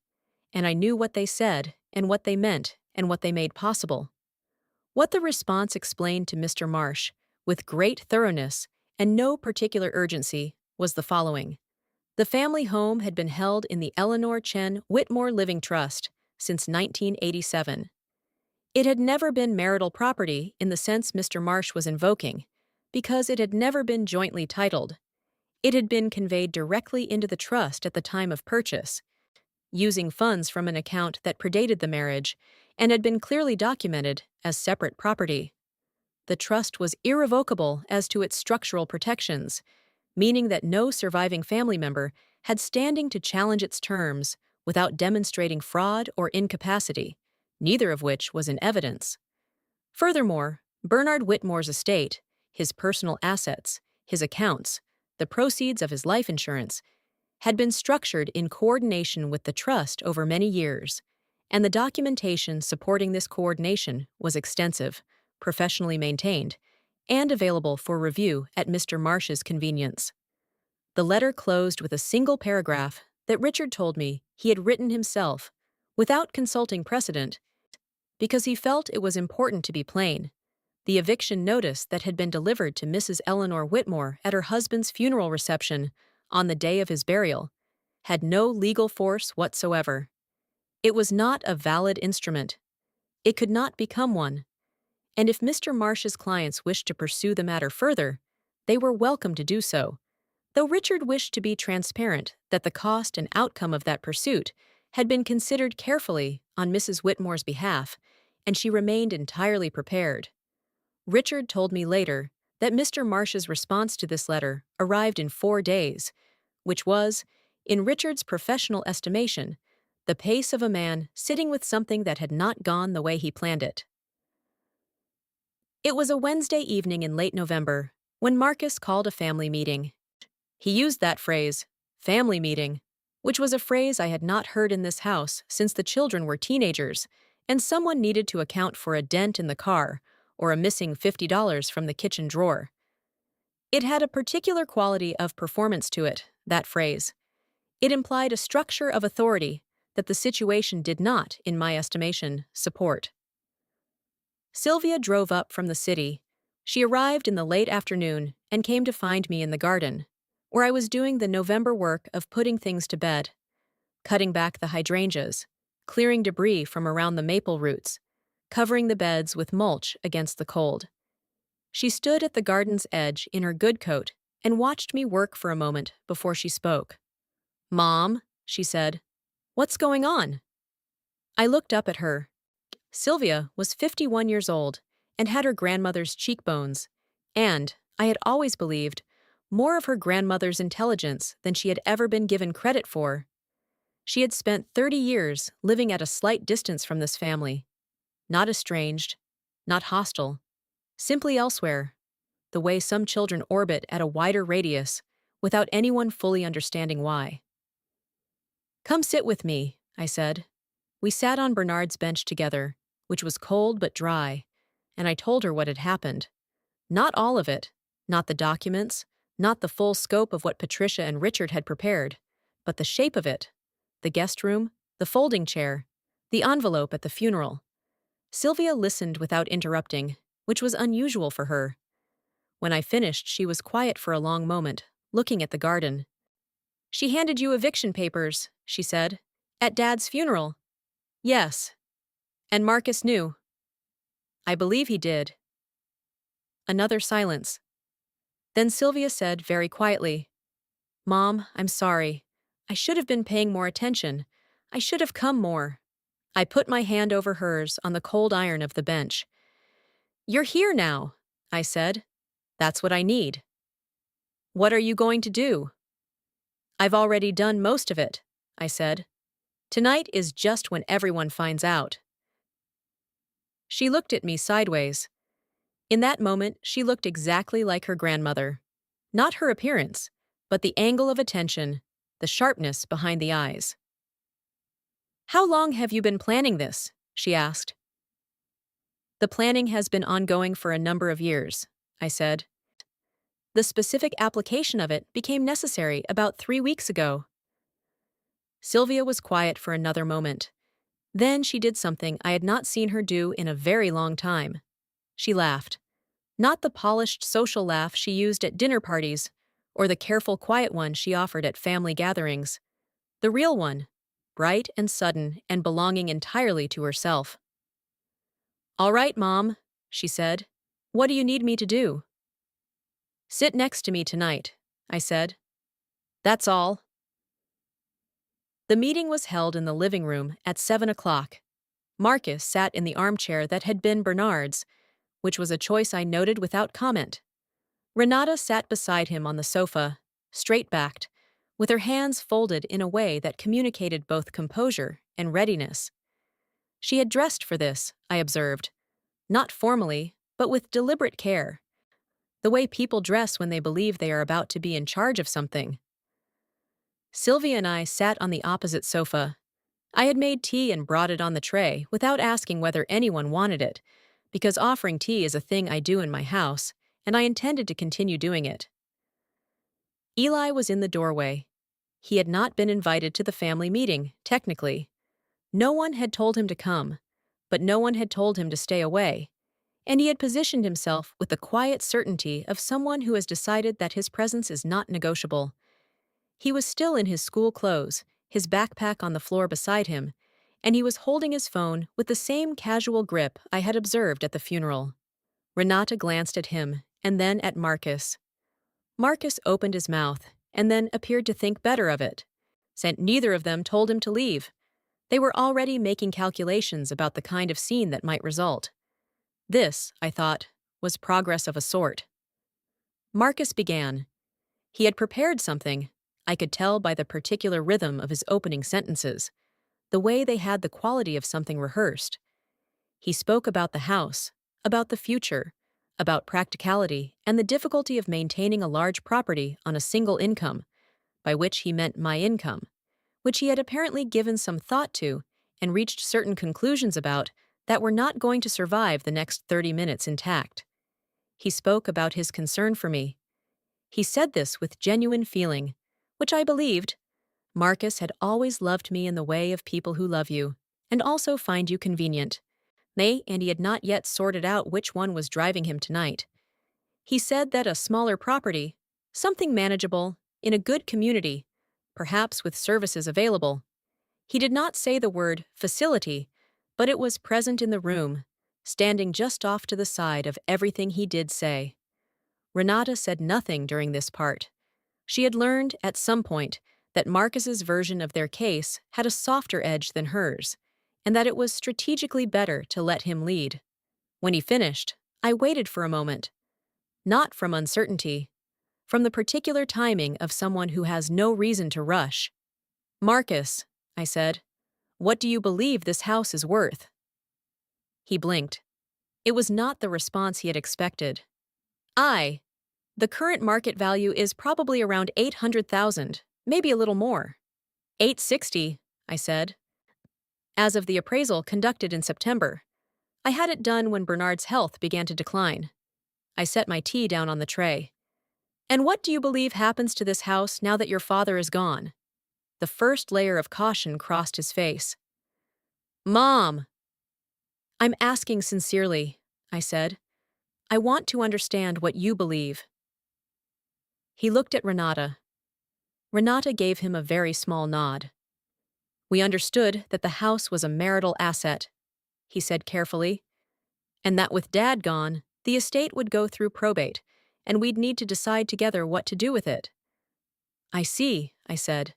and I knew what they said and what they meant and what they made possible. What the response explained to Mr. Marsh, with great thoroughness and no particular urgency, was the following. The family home had been held in the Eleanor Chen Whitmore Living Trust since 1987. It had never been marital property in the sense Mr. Marsh was invoking, because it had never been jointly titled. It had been conveyed directly into the trust at the time of purchase, using funds from an account that predated the marriage and had been clearly documented as separate property. The trust was irrevocable as to its structural protections, meaning that no surviving family member had standing to challenge its terms without demonstrating fraud or incapacity, neither of which was in evidence. Furthermore, Bernard Whitmore's estate, his personal assets, his accounts, the proceeds of his life insurance, had been structured in coordination with the trust over many years, and the documentation supporting this coordination was extensive, professionally maintained, and available for review at Mr. Marsh's convenience. The letter closed with a single paragraph that Richard told me he had written himself, without consulting precedent, because he felt it was important to be plain. The eviction notice that had been delivered to Mrs. Eleanor Whitmore at her husband's funeral reception on the day of his burial had no legal force whatsoever. It was not a valid instrument. It could not become one. And if Mr. Marsh's clients wished to pursue the matter further, they were welcome to do so, though Richard wished to be transparent that the cost and outcome of that pursuit had been considered carefully on Mrs. Whitmore's behalf, and she remained entirely prepared. Richard told me later that Mr. Marsh's response to this letter arrived in 4 days, which was, in Richard's professional estimation, the pace of a man sitting with something that had not gone the way he planned it. It was a Wednesday evening in late November when Marcus called a family meeting. He used that phrase, family meeting, which was a phrase I had not heard in this house since the children were teenagers, and someone needed to account for a dent in the car or a missing $50 from the kitchen drawer. It had a particular quality of performance to it, that phrase. It implied a structure of authority that the situation did not, in my estimation, support. Sylvia drove up from the city. She arrived in the late afternoon and came to find me in the garden, where I was doing the November work of putting things to bed, cutting back the hydrangeas, clearing debris from around the maple roots, covering the beds with mulch against the cold. She stood at the garden's edge in her good coat and watched me work for a moment before she spoke. "Mom," she said, "what's going on?" I looked up at her. Sylvia was 51 years old and had her grandmother's cheekbones, and, I had always believed, more of her grandmother's intelligence than she had ever been given credit for. She had spent 30 years living at a slight distance from this family, not estranged, not hostile, simply elsewhere, the way some children orbit at a wider radius without anyone fully understanding why. "Come sit with me," I said. We sat on Bernard's bench together, which was cold but dry, and I told her what had happened. Not all of it, not the documents, not the full scope of what Patricia and Richard had prepared, but the shape of it, the guest room, the folding chair, the envelope at the funeral. Sylvia listened without interrupting, which was unusual for her. When I finished, she was quiet for a long moment, looking at the garden. "She handed you eviction papers," she said, "at Dad's funeral." "Yes. And Marcus knew." "I believe he did." Another silence. Then Sylvia said very quietly, "Mom, I'm sorry. I should have been paying more attention. I should have come more." I put my hand over hers on the cold iron of the bench. "You're here now," I said. "That's what I need." "What are you going to do?" "I've already done most of it," I said. "Tonight is just when everyone finds out." She looked at me sideways. In that moment, she looked exactly like her grandmother. Not her appearance, but the angle of attention, the sharpness behind the eyes. "How long have you been planning this?" she asked. "The planning has been ongoing for a number of years," I said. "The specific application of it became necessary about 3 weeks ago." Sylvia was quiet for another moment. Then she did something I had not seen her do in a very long time. She laughed. Not the polished social laugh she used at dinner parties, or the careful quiet one she offered at family gatherings. The real one, bright and sudden and belonging entirely to herself. "All right, Mom," she said. "What do you need me to do?" "Sit next to me tonight," I said. "That's all." The meeting was held in the living room at 7 o'clock. Marcus sat in the armchair that had been Bernard's, which was a choice I noted without comment. Renata sat beside him on the sofa, straight-backed, with her hands folded in a way that communicated both composure and readiness. She had dressed for this, I observed, not formally, but with deliberate care, the way people dress when they believe they are about to be in charge of something. Sylvia and I sat on the opposite sofa. I had made tea and brought it on the tray without asking whether anyone wanted it, because offering tea is a thing I do in my house, and I intended to continue doing it. Eli was in the doorway. He had not been invited to the family meeting, technically. No one had told him to come, but no one had told him to stay away, and he had positioned himself with the quiet certainty of someone who has decided that his presence is not negotiable. He was still in his school clothes, his backpack on the floor beside him, and he was holding his phone with the same casual grip I had observed at the funeral. Renata glanced at him, and then at Marcus. Marcus opened his mouth, and then appeared to think better of it. Neither of them told him to leave. They were already making calculations about the kind of scene that might result. This, I thought, was progress of a sort. Marcus began. He had prepared something. I could tell by the particular rhythm of his opening sentences, the way they had the quality of something rehearsed. He spoke about the house, about the future, about practicality and the difficulty of maintaining a large property on a single income, by which he meant my income, which he had apparently given some thought to and reached certain conclusions about that were not going to survive the next 30 minutes intact. He spoke about his concern for me. He said this with genuine feeling, which I believed. Marcus had always loved me in the way of people who love you, and also find you convenient. And he had not yet sorted out which one was driving him tonight. He said that a smaller property, something manageable, in a good community, perhaps with services available. He did not say the word facility, but it was present in the room, standing just off to the side of everything he did say. Renata said nothing during this part. She had learned, at some point, that Marcus's version of their case had a softer edge than hers, and that it was strategically better to let him lead. When he finished, I waited for a moment. Not from uncertainty, from the particular timing of someone who has no reason to rush. "Marcus," I said, "what do you believe this house is worth?" He blinked. It was not the response he had expected. The current market value is probably around 800,000, maybe a little more. 860, I said. As of the appraisal conducted in September. I had it done when Bernard's health began to decline. I set my tea down on the tray. "And what do you believe happens to this house now that your father is gone?" The first layer of caution crossed his face. "Mom!" "I'm asking sincerely," I said. "I want to understand what you believe." He looked at Renata. Renata gave him a very small nod. "We understood that the house was a marital asset," he said carefully, "and that with Dad gone, the estate would go through probate, and we'd need to decide together what to do with it." "I see," I said.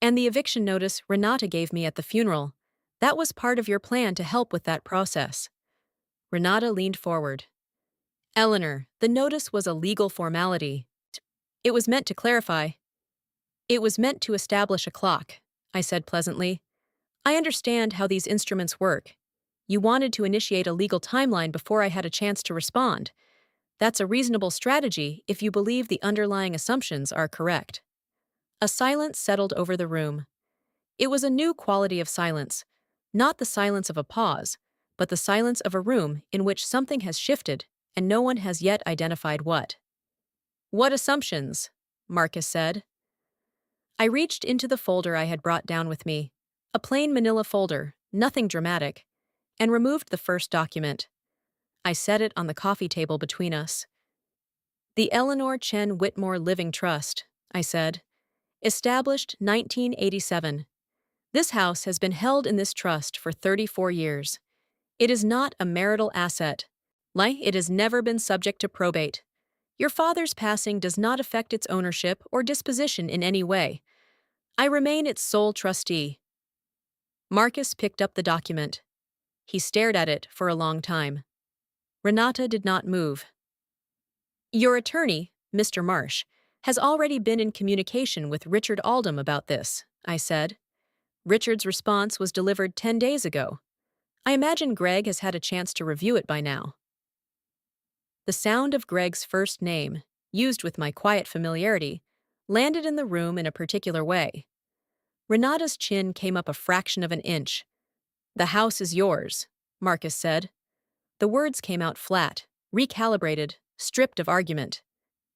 "And the eviction notice Renata gave me at the funeral, that was part of your plan to help with that process." Renata leaned forward. "Eleanor, the notice was a legal formality. It was meant to clarify. It was meant to establish a clock," I said pleasantly. "I understand how these instruments work. You wanted to initiate a legal timeline before I had a chance to respond. That's a reasonable strategy if you believe the underlying assumptions are correct." A silence settled over the room. It was a new quality of silence, not the silence of a pause, but the silence of a room in which something has shifted and no one has yet identified what. "What assumptions?" Marcus said. I reached into the folder I had brought down with me, a plain manila folder, nothing dramatic, and removed the first document. I set it on the coffee table between us. "The Eleanor Chen Whitmore Living Trust," I said. "Established 1987. This house has been held in this trust for 34 years. It is not a marital asset. It has never been subject to probate. Your father's passing does not affect its ownership or disposition in any way. I remain its sole trustee." Marcus picked up the document. He stared at it for a long time. Renata did not move. "Your attorney, Mr. Marsh, has already been in communication with Richard Aldham about this," I said. "Richard's response was delivered 10 days ago. I imagine Greg has had a chance to review it by now." The sound of Greg's first name, used with my quiet familiarity, landed in the room in a particular way. Renata's chin came up a fraction of an inch. "The house is yours," Marcus said. The words came out flat, recalibrated, stripped of argument.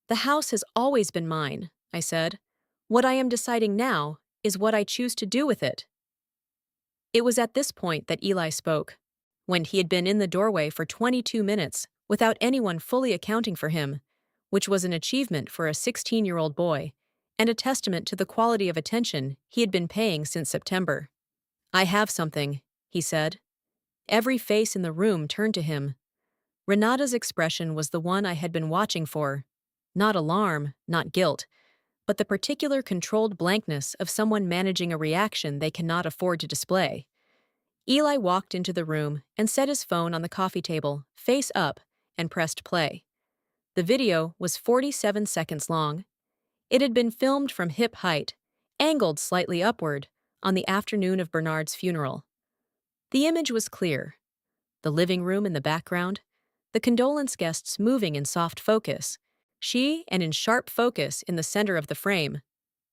"The house has always been mine," I said. "What I am deciding now is what I choose to do with it." It was at this point that Eli spoke, when he had been in the doorway for 22 minutes without anyone fully accounting for him, which was an achievement for a 16-year-old boy, and a testament to the quality of attention he had been paying since September. "I have something," he said. Every face in the room turned to him. Renata's expression was the one I had been watching for. Not alarm, not guilt, but the particular controlled blankness of someone managing a reaction they cannot afford to display. Eli walked into the room and set his phone on the coffee table, face up, and pressed play. The video was 47 seconds long. It had been filmed from hip height, angled slightly upward, on the afternoon of Bernard's funeral. The image was clear. The living room in the background, the condolence guests moving in soft focus, she and in sharp focus in the center of the frame.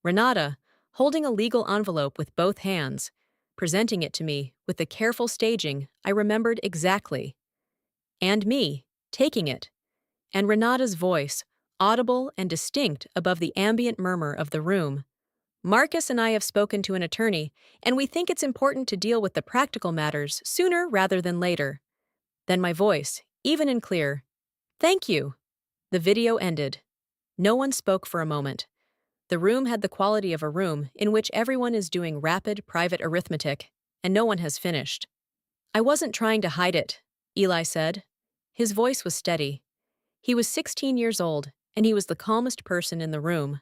Renata, holding a legal envelope with both hands, presenting it to me with the careful staging I remembered exactly. And me, taking it. And Renata's voice, audible and distinct above the ambient murmur of the room. "Marcus and I have spoken to an attorney, and we think it's important to deal with the practical matters sooner rather than later." Then my voice, even and clear, "Thank you." The video ended. No one spoke for a moment. The room had the quality of a room in which everyone is doing rapid, private arithmetic, and no one has finished. "I wasn't trying to hide it," Eli said. His voice was steady. He was 16 years old, and he was the calmest person in the room.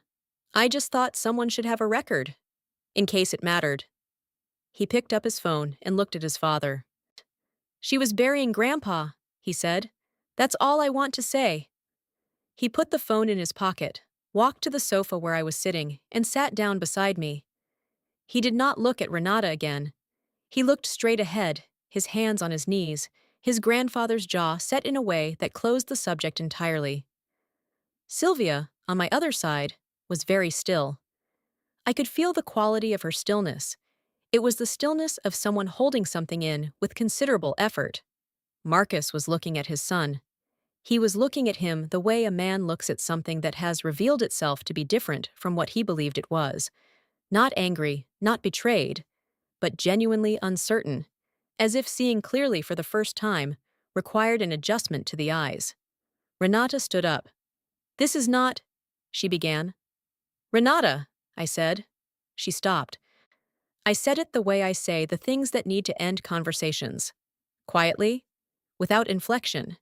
"I just thought someone should have a record, in case it mattered." He picked up his phone and looked at his father. "She was burying Grandpa," he said. "That's all I want to say." He put the phone in his pocket, walked to the sofa where I was sitting, and sat down beside me. He did not look at Renata again. He looked straight ahead, his hands on his knees, his grandfather's jaw set in a way that closed the subject entirely. Sylvia, on my other side, was very still. I could feel the quality of her stillness. It was the stillness of someone holding something in with considerable effort. Marcus was looking at his son. He was looking at him the way a man looks at something that has revealed itself to be different from what he believed it was. Not angry, not betrayed, but genuinely uncertain, as if seeing clearly for the first time required an adjustment to the eyes. Renata stood up. "This is not," she began. "Renata," I said. She stopped. I said it the way I say the things that need to end conversations. Quietly, without inflection,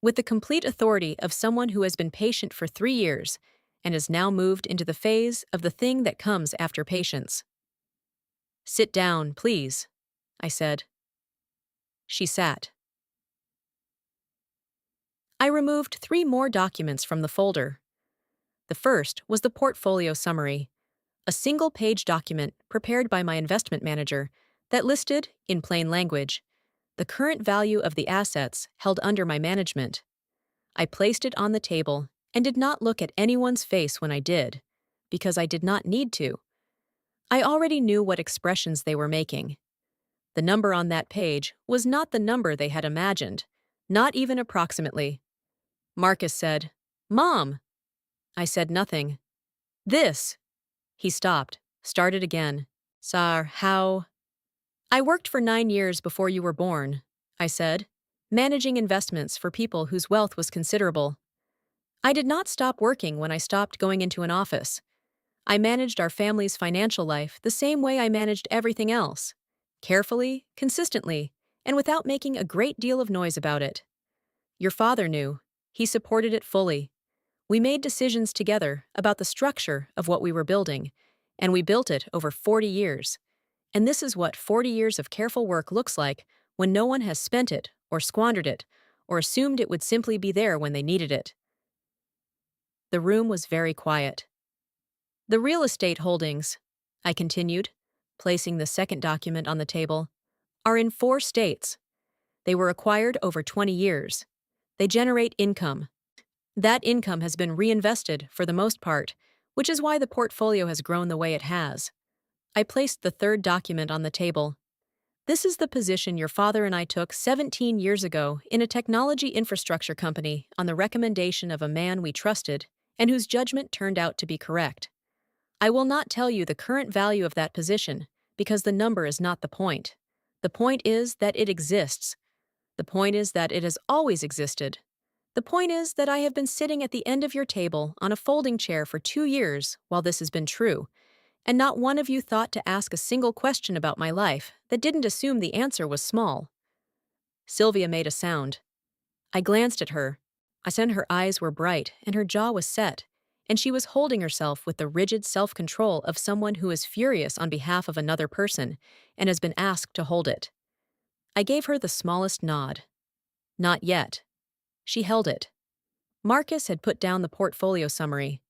with the complete authority of someone who has been patient for 3 years and has now moved into the phase of the thing that comes after patience. "Sit down, please," I said. She sat. I removed 3 more documents from the folder. The first was the portfolio summary, a single-page document prepared by my investment manager that listed, in plain language, the current value of the assets held under my management. I placed it on the table and did not look at anyone's face when I did, because I did not need to. I already knew what expressions they were making. The number on that page was not the number they had imagined, not even approximately. Marcus said, "Mom." I said nothing. "This." He stopped, started again. "Sar, how?" "I worked for 9 years before you were born," I said, managing investments for people whose wealth was considerable. I did not stop working when I stopped going into an office. I managed our family's financial life the same way I managed everything else, carefully, consistently, and without making a great deal of noise about it. Your father knew. He supported it fully. We made decisions together about the structure of what we were building, and we built it over 40 years. And this is what 40 years of careful work looks like when no one has spent it or squandered it or assumed it would simply be there when they needed it. The room was very quiet. "The real estate holdings," I continued, placing the second document on the table, "are in 4 states. They were acquired over 20 years. They generate income. That income has been reinvested, for the most part, which is why the portfolio has grown the way it has. I placed the third document on the table. This is the position your father and I took 17 years ago in a technology infrastructure company on the recommendation of a man we trusted and whose judgment turned out to be correct. I will not tell you the current value of that position because the number is not the point. The point is that it exists. The point is that it has always existed. The point is that I have been sitting at the end of your table on a folding chair for 2 years while this has been true, and not one of you thought to ask a single question about my life that didn't assume the answer was small. Sylvia made a sound. I glanced at her. I saw her eyes were bright and her jaw was set, and she was holding herself with the rigid self-control of someone who is furious on behalf of another person and has been asked to hold it. I gave her the smallest nod. Not yet. She held it. Marcus had put down the portfolio summary.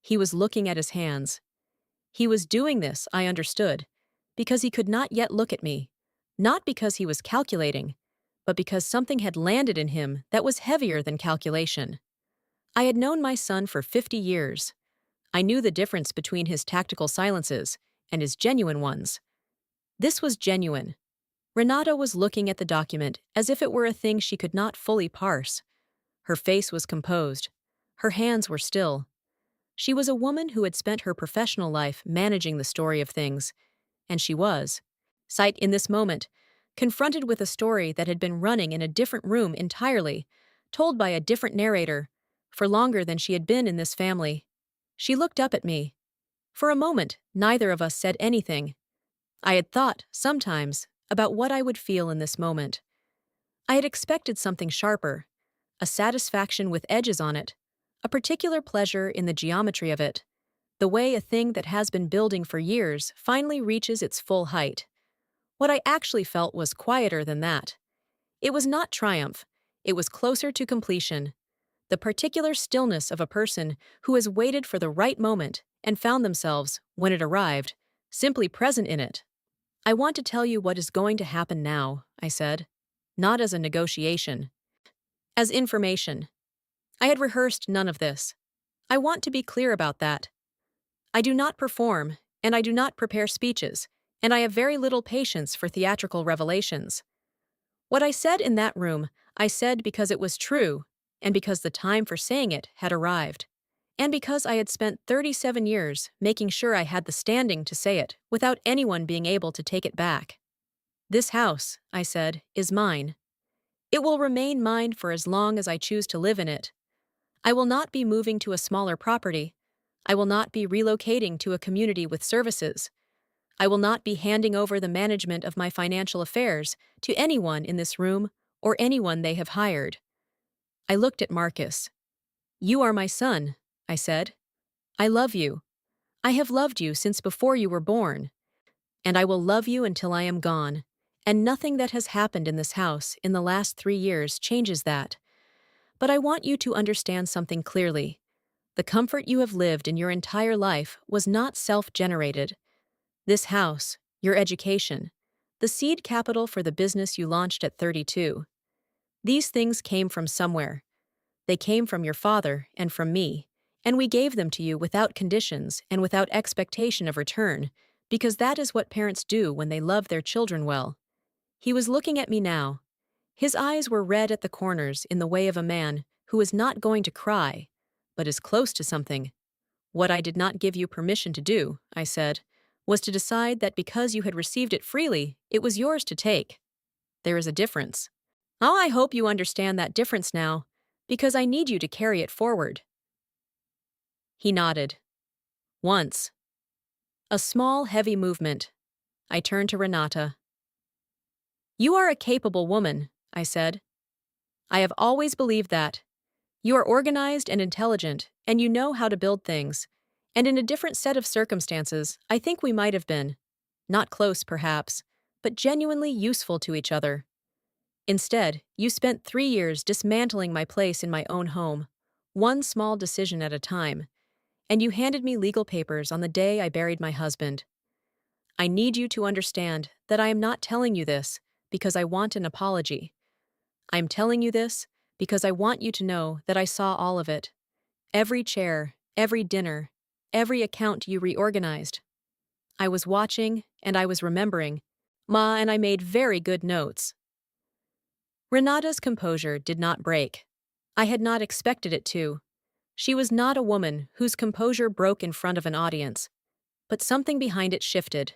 He was looking at his hands. He was doing this, I understood, because he could not yet look at me, not because he was calculating, but because something had landed in him that was heavier than calculation. I had known my son for 50 years. I knew the difference between his tactical silences and his genuine ones. This was genuine. Renata was looking at the document as if it were a thing she could not fully parse. Her face was composed. Her hands were still. She was a woman who had spent her professional life managing the story of things, and she was, sight in this moment, confronted with a story that had been running in a different room entirely, told by a different narrator, for longer than she had been in this family. She looked up at me. For a moment, neither of us said anything. I had thought, sometimes, about what I would feel in this moment. I had expected something sharper, a satisfaction with edges on it, a particular pleasure in the geometry of it, the way a thing that has been building for years finally reaches its full height. What I actually felt was quieter than that. It was not triumph, it was closer to completion, the particular stillness of a person who has waited for the right moment and found themselves, when it arrived, simply present in it. I want to tell you what is going to happen now, I said, not as a negotiation, as information. I had rehearsed none of this. I want to be clear about that. I do not perform, and I do not prepare speeches, and I have very little patience for theatrical revelations. What I said in that room, I said because it was true, and because the time for saying it had arrived, and because I had spent 37 years making sure I had the standing to say it without anyone being able to take it back. This house, I said, is mine. It will remain mine for as long as I choose to live in it. I will not be moving to a smaller property. I will not be relocating to a community with services. I will not be handing over the management of my financial affairs to anyone in this room or anyone they have hired. I looked at Marcus. You are my son, I said. I love you. I have loved you since before you were born. And I will love you until I am gone. And nothing that has happened in this house in the last 3 years changes that. But I want you to understand something clearly. The comfort you have lived in your entire life was not self-generated. This house, your education, the seed capital for the business you launched at 32. These things came from somewhere. They came from your father and from me, and we gave them to you without conditions and without expectation of return, because that is what parents do when they love their children well. He was looking at me now. His eyes were red at the corners in the way of a man who is not going to cry, but is close to something. What I did not give you permission to do, I said, was to decide that because you had received it freely, it was yours to take. There is a difference. Oh, I hope you understand that difference now, because I need you to carry it forward. He nodded. Once. A small, heavy movement. I turned to Renata. You are a capable woman, I said. I have always believed that. You are organized and intelligent, and you know how to build things. And in a different set of circumstances, I think we might have been. Not close, perhaps, but genuinely useful to each other. Instead, you spent 3 years dismantling my place in my own home, one small decision at a time, and you handed me legal papers on the day I buried my husband. I need you to understand that I am not telling you this because I want an apology. I am telling you this because I want you to know that I saw all of it. Every chair, every dinner, every account you reorganized. I was watching, and I was remembering. Ma and I made very good notes. Renata's composure did not break. I had not expected it to. She was not a woman whose composure broke in front of an audience, but something behind it shifted.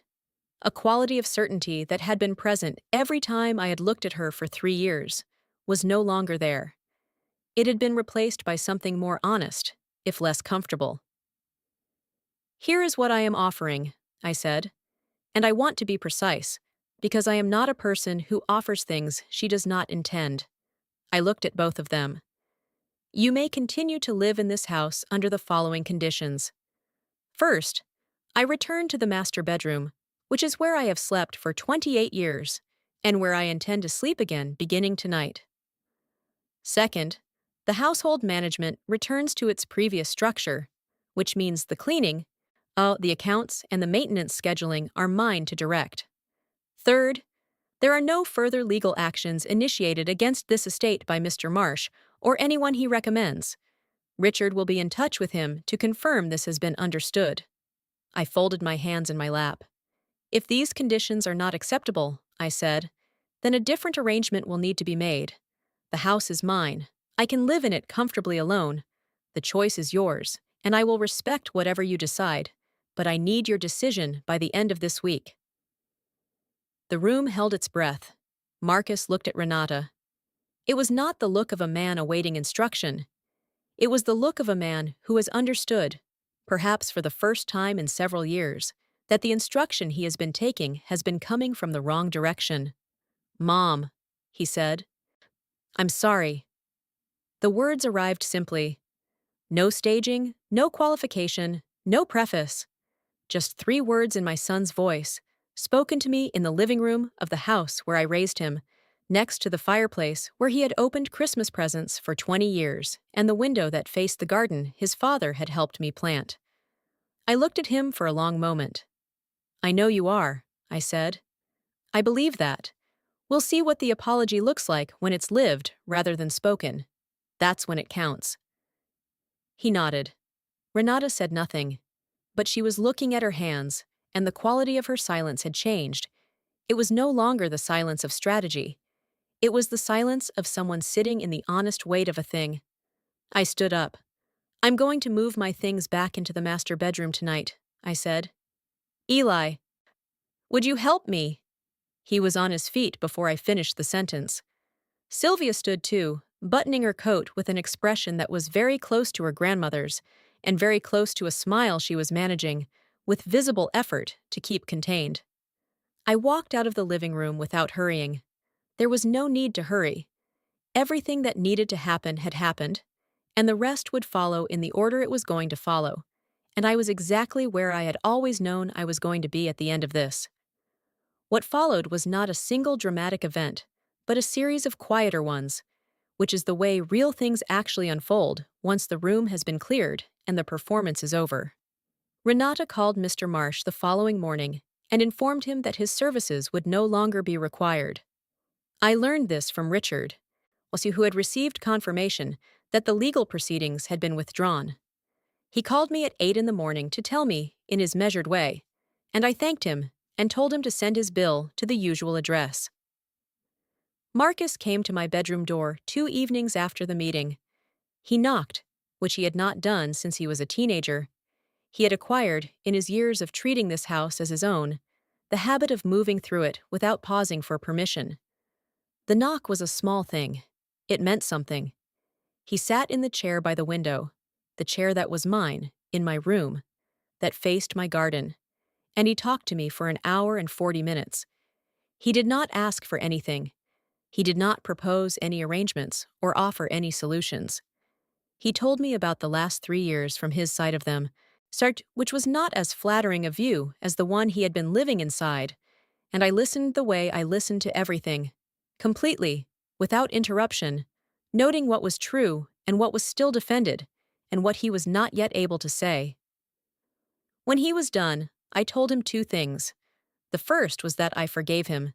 A quality of certainty that had been present every time I had looked at her for 3 years was no longer there. It had been replaced by something more honest, if less comfortable. "Here is what I am offering," I said, "and I want to be precise, because I am not a person who offers things she does not intend." I looked at both of them. "You may continue to live in this house under the following conditions. First, I return to the master bedroom, which is where I have slept for 28 years, and where I intend to sleep again beginning tonight. Second, the household management returns to its previous structure, which means the cleaning, the accounts, and the maintenance scheduling are mine to direct. Third, there are no further legal actions initiated against this estate by Mr. Marsh or anyone he recommends. Richard will be in touch with him to confirm this has been understood." I folded my hands in my lap. "If these conditions are not acceptable," I said, "then a different arrangement will need to be made. The house is mine. I can live in it comfortably alone. The choice is yours, and I will respect whatever you decide, but I need your decision by the end of this week." The room held its breath. Marcus looked at Renata. It was not the look of a man awaiting instruction. It was the look of a man who has understood, perhaps for the first time in several years, that the instruction he has been taking has been coming from the wrong direction. "Mom," he said, "I'm sorry." The words arrived simply. No staging, no qualification, no preface. Just 3 words in my son's voice, spoken to me in the living room of the house where I raised him, next to the fireplace where he had opened Christmas presents for 20 years, and the window that faced the garden his father had helped me plant. I looked at him for a long moment. "I know you are," I said. "I believe that. We'll see what the apology looks like when it's lived rather than spoken. That's when it counts." He nodded. Renata said nothing, but she was looking at her hands, and the quality of her silence had changed. It was no longer the silence of strategy. It was the silence of someone sitting in the honest weight of a thing. I stood up. "I'm going to move my things back into the master bedroom tonight," I said. "Eli, would you help me?" He was on his feet before I finished the sentence. Sylvia stood too, buttoning her coat with an expression that was very close to her grandmother's, and very close to a smile she was managing, with visible effort, to keep contained. I walked out of the living room without hurrying. There was no need to hurry. Everything that needed to happen had happened, and the rest would follow in the order it was going to follow, and I was exactly where I had always known I was going to be at the end of this. What followed was not a single dramatic event, but a series of quieter ones, which is the way real things actually unfold once the room has been cleared and the performance is over. Renata called Mr. Marsh the following morning and informed him that his services would no longer be required. I learned this from Richard, who had received confirmation that the legal proceedings had been withdrawn. He called me at 8 in the morning to tell me, in his measured way, and I thanked him and told him to send his bill to the usual address. Marcus came to my bedroom door 2 evenings after the meeting. He knocked, which he had not done since he was a teenager. He had acquired, in his years of treating this house as his own, the habit of moving through it without pausing for permission. The knock was a small thing. It meant something. He sat in the chair by the window, the chair that was mine, in my room, that faced my garden, and he talked to me for an hour and 40 minutes. He did not ask for anything. He did not propose any arrangements or offer any solutions. He told me about the last 3 years from his side of them, which was not as flattering a view as the one he had been living inside, and I listened the way I listened to everything, completely, without interruption, noting what was true and what was still defended, and what he was not yet able to say. When he was done, I told him 2 things. The first was that I forgave him,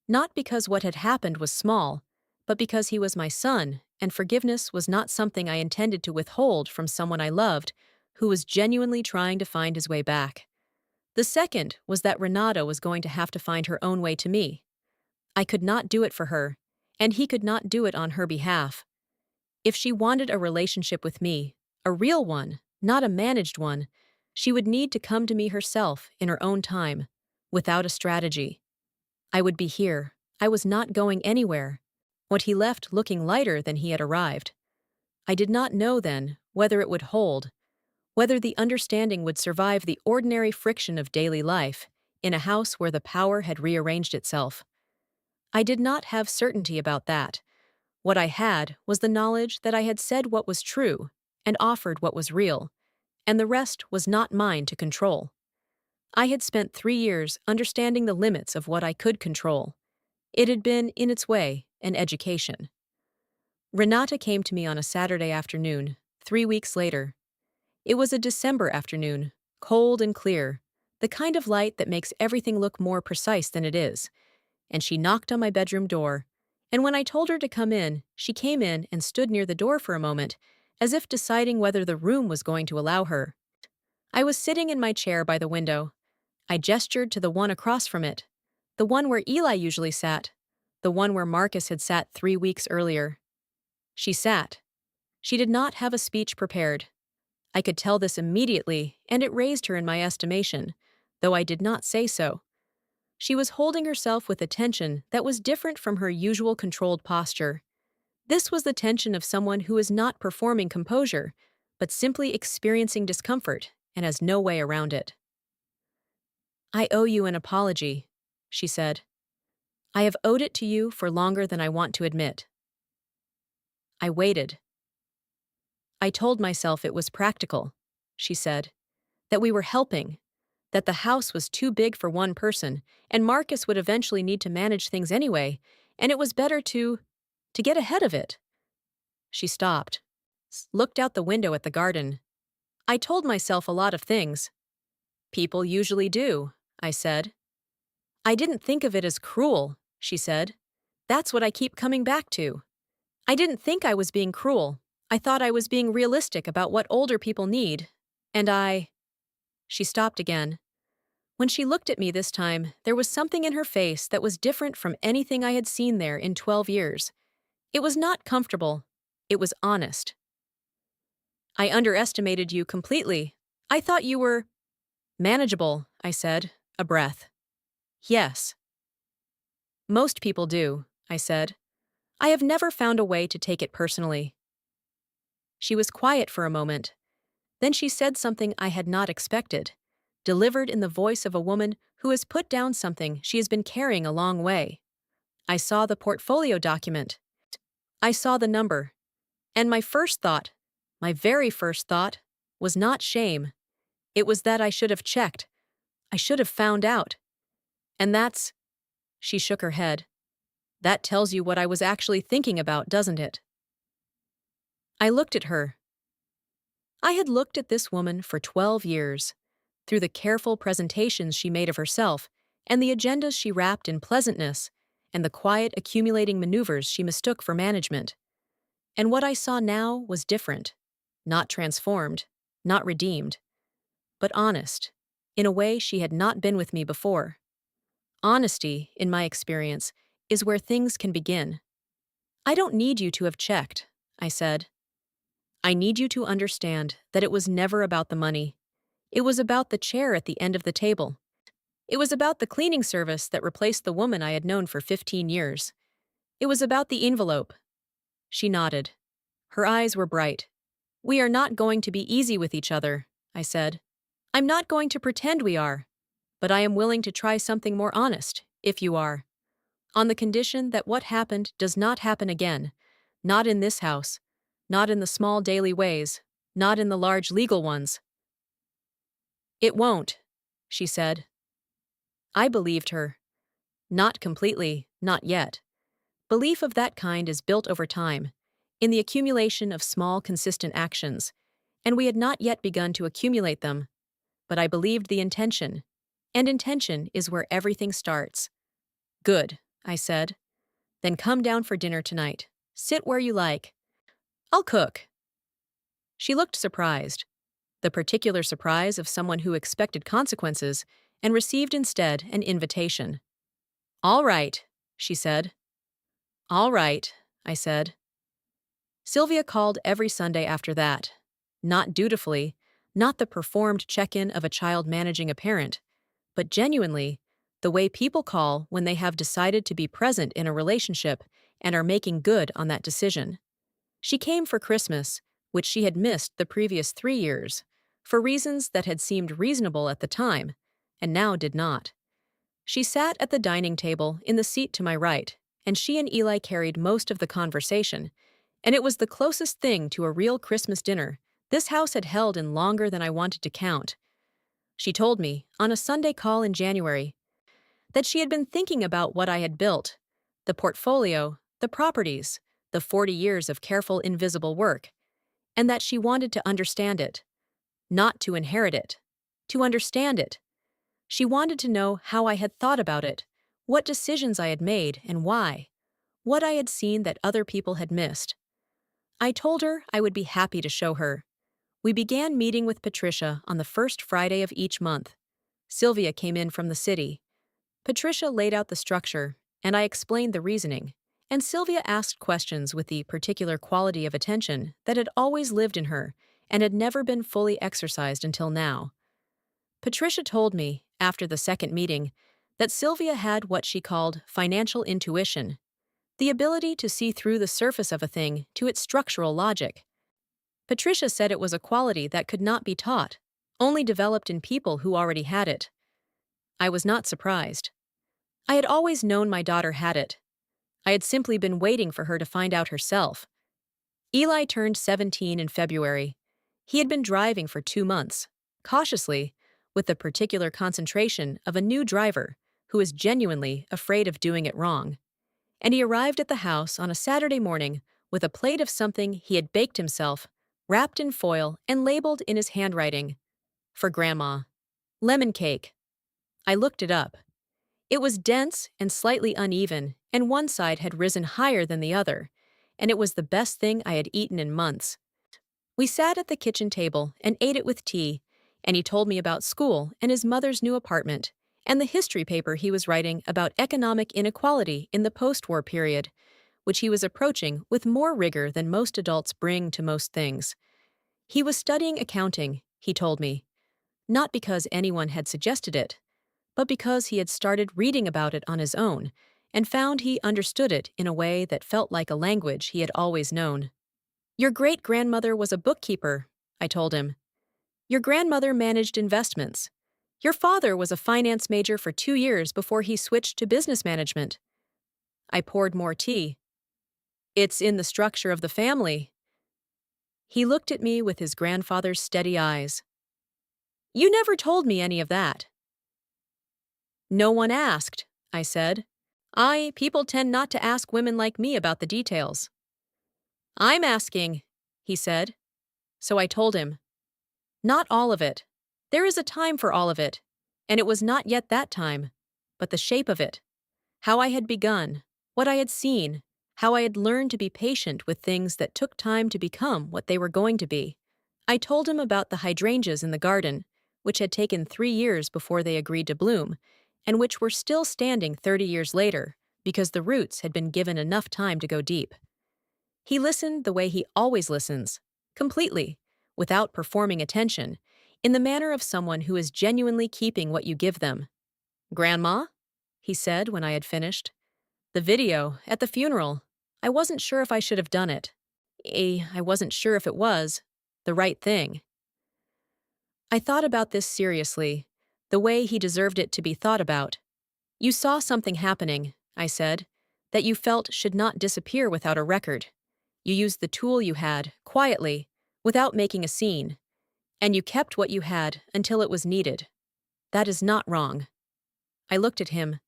not because what had happened was small, but because he was my son, and forgiveness was not something I intended to withhold from someone I loved, who was genuinely trying to find his way back. The second was that Renata was going to have to find her own way to me. I could not do it for her, and he could not do it on her behalf. If she wanted a relationship with me, a real one, not a managed one, she would need to come to me herself in her own time, without a strategy. I would be here. I was not going anywhere. What he left looking lighter than he had arrived. I did not know then whether it would hold, whether the understanding would survive the ordinary friction of daily life in a house where the power had rearranged itself. I did not have certainty about that. What I had was the knowledge that I had said what was true and offered what was real, and the rest was not mine to control. I had spent 3 years understanding the limits of what I could control. It had been, in its way, an education. Renata came to me on a Saturday afternoon, 3 weeks later. It was a December afternoon, cold and clear, the kind of light that makes everything look more precise than it is, and she knocked on my bedroom door, and when I told her to come in, she came in and stood near the door for a moment, as if deciding whether the room was going to allow her. I was sitting in my chair by the window. I gestured to the one across from it, the one where Eli usually sat, the one where Marcus had sat 3 weeks earlier. She sat. She did not have a speech prepared. I could tell this immediately, and it raised her in my estimation, though I did not say so. She was holding herself with a tension that was different from her usual controlled posture. This was the tension of someone who is not performing composure, but simply experiencing discomfort and has no way around it. "I owe you an apology," she said. "I have owed it to you for longer than I want to admit." I waited. "I told myself it was practical," she said, "that we were helping, that the house was too big for one person, and Marcus would eventually need to manage things anyway, and it was better to get ahead of it." She stopped, looked out the window at the garden. "I told myself a lot of things." "People usually do," I said. "I didn't think of it as cruel," she said. "That's what I keep coming back to. I didn't think I was being cruel. I thought I was being realistic about what older people need. And She stopped again. When she looked at me this time, there was something in her face that was different from anything I had seen there in 12 years. It was not comfortable. It was honest. "I underestimated you completely. I thought you were manageable," I said, a breath. "Yes." "Most people do," I said. "I have never found a way to take it personally." She was quiet for a moment. Then she said something I had not expected, delivered in the voice of a woman who has put down something she has been carrying a long way. "I saw the portfolio document. I saw the number. And my very first thought, was not shame. It was that I should have checked. I should have found out. And that's—" She shook her head. "That tells you what I was actually thinking about, doesn't it?" I looked at her. I had looked at this woman for 12 years, through the careful presentations she made of herself, and the agendas she wrapped in pleasantness, and the quiet accumulating maneuvers she mistook for management. And what I saw now was different, not transformed, not redeemed, but honest, in a way she had not been with me before. Honesty, in my experience, is where things can begin. "I don't need you to have checked," I said. "I need you to understand that it was never about the money. It was about the chair at the end of the table. It was about the cleaning service that replaced the woman I had known for 15 years. It was about the envelope." She nodded. Her eyes were bright. "We are not going to be easy with each other," I said. "I'm not going to pretend we are. But I am willing to try something more honest, if you are. On the condition that what happened does not happen again. Not in this house. Not in the small daily ways. Not in the large legal ones." "It won't," she said. I believed her. Not completely, not yet. Belief of that kind is built over time, in the accumulation of small, consistent actions, and we had not yet begun to accumulate them. But I believed the intention, and intention is where everything starts. "Good," I said. "Then come down for dinner tonight. Sit where you like. I'll cook." She looked surprised. the particular surprise of someone who expected consequences and received instead an invitation. "All right," she said. "All right," I said. Sylvia called every Sunday after that. Not dutifully, not the performed check-in of a child managing a parent, but genuinely, the way people call when they have decided to be present in a relationship and are making good on that decision. She came for Christmas, which she had missed the previous 3 years, for reasons that had seemed reasonable at the time, and now did not. She sat at the dining table in the seat to my right, and she and Eli carried most of the conversation, and it was the closest thing to a real Christmas dinner this house had held in longer than I wanted to count. She told me, on a Sunday call in January, that she had been thinking about what I had built, the portfolio, the properties, the 40 years of careful invisible work, and that she wanted to understand it. Not to inherit it. To understand it. She wanted to know how I had thought about it, what decisions I had made and why, what I had seen that other people had missed. I told her I would be happy to show her. We began meeting with Patricia on the first Friday of each month. Sylvia came in from the city. Patricia laid out the structure, and I explained the reasoning, and Sylvia asked questions with the particular quality of attention that had always lived in her and had never been fully exercised until now. Patricia told me, after the second meeting, that Sylvia had what she called financial intuition, the ability to see through the surface of a thing to its structural logic. Patricia said it was a quality that could not be taught, only developed in people who already had it. I was not surprised. I had always known my daughter had it. I had simply been waiting for her to find out herself. Eli turned 17 in February. He had been driving for 2 months, cautiously, with the particular concentration of a new driver who is genuinely afraid of doing it wrong. And he arrived at the house on a Saturday morning with a plate of something he had baked himself, wrapped in foil and labeled in his handwriting, "For Grandma. Lemon cake." I looked it up. It was dense and slightly uneven, and one side had risen higher than the other, and it was the best thing I had eaten in months. We sat at the kitchen table and ate it with tea, and he told me about school and his mother's new apartment, and the history paper he was writing about economic inequality in the post-war period, which he was approaching with more rigor than most adults bring to most things. He was studying accounting, he told me, not because anyone had suggested it, but because he had started reading about it on his own and found he understood it in a way that felt like a language he had always known. "Your great-grandmother was a bookkeeper," I told him. "Your grandmother managed investments. Your father was a finance major for 2 years before he switched to business management." I poured more tea. "It's in the structure of the family." He looked at me with his grandfather's steady eyes. "You never told me any of that." "No one asked," I said. People tend not to ask women like me about the details." "I'm asking," he said. So I told him. "Not all of it. There is a time for all of it, and it was not yet that time, but the shape of it. How I had begun, what I had seen, how I had learned to be patient with things that took time to become what they were going to be." I told him about the hydrangeas in the garden, which had taken 3 years before they agreed to bloom, and which were still standing 30 years later because the roots had been given enough time to go deep. He listened the way he always listens, completely, without performing attention, in the manner of someone who is genuinely keeping what you give them. "Grandma?" he said when I had finished. "The video, at the funeral. I wasn't sure if I should have done it. I wasn't sure if it was the right thing." I thought about this seriously, the way he deserved it to be thought about. "You saw something happening," I said, "that you felt should not disappear without a record. You used the tool you had, quietly, without making a scene, and you kept what you had until it was needed. That is not wrong." I looked at him.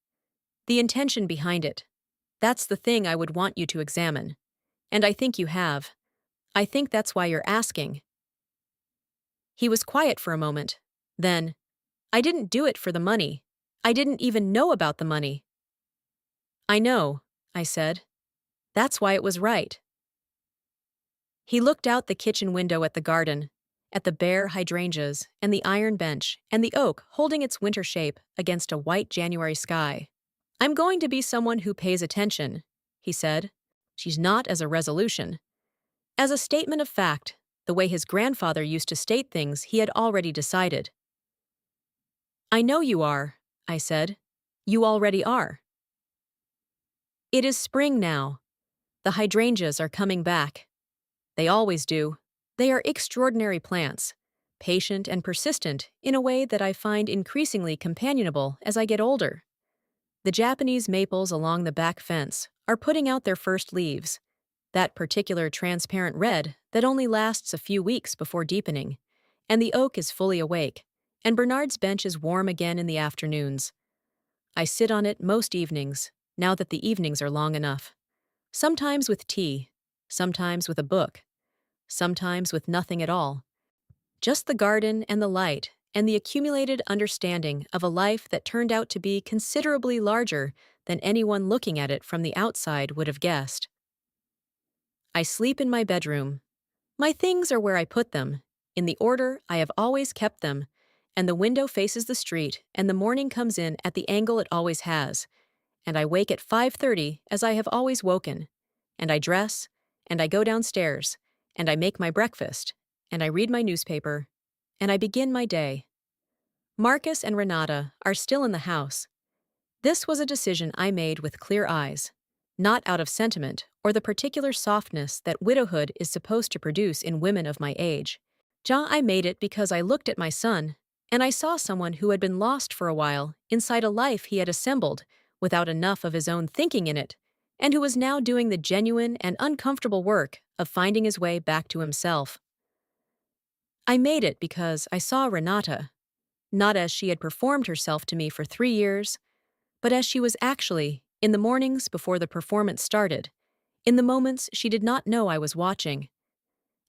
"The intention behind it. That's the thing I would want you to examine. And I think you have. I think that's why you're asking." He was quiet for a moment. Then, "I didn't do it for the money. I didn't even know about the money." "I know," I said. "That's why it was right." He looked out the kitchen window at the garden, at the bare hydrangeas and the iron bench and the oak holding its winter shape against a white January sky. "I'm going to be someone who pays attention," he said. She's not as a resolution. As a statement of fact, the way his grandfather used to state things he had already decided. "I know you are," I said. "You already are." It is spring now. The hydrangeas are coming back. They always do. They are extraordinary plants, patient and persistent in a way that I find increasingly companionable as I get older. The Japanese maples along the back fence are putting out their first leaves, that particular transparent red that only lasts a few weeks before deepening, and the oak is fully awake, and Bernard's bench is warm again in the afternoons. I sit on it most evenings, now that the evenings are long enough. Sometimes with tea, sometimes with a book, sometimes with nothing at all. Just the garden and the light and the accumulated understanding of a life that turned out to be considerably larger than anyone looking at it from the outside would have guessed. I sleep in my bedroom. My things are where I put them, in the order I have always kept them, and the window faces the street and the morning comes in at the angle it always has, and I wake at 5:30 as I have always woken, and I dress, and I go downstairs, and I make my breakfast, and I read my newspaper, and I begin my day. Marcus and Renata are still in the house. This was a decision I made with clear eyes, not out of sentiment or the particular softness that widowhood is supposed to produce in women of my age. I made it because I looked at my son, and I saw someone who had been lost for a while inside a life he had assembled without enough of his own thinking in it, and who was now doing the genuine and uncomfortable work of finding his way back to himself. I made it because I saw Renata, not as she had performed herself to me for 3 years, but as she was actually, in the mornings before the performance started, in the moments she did not know I was watching.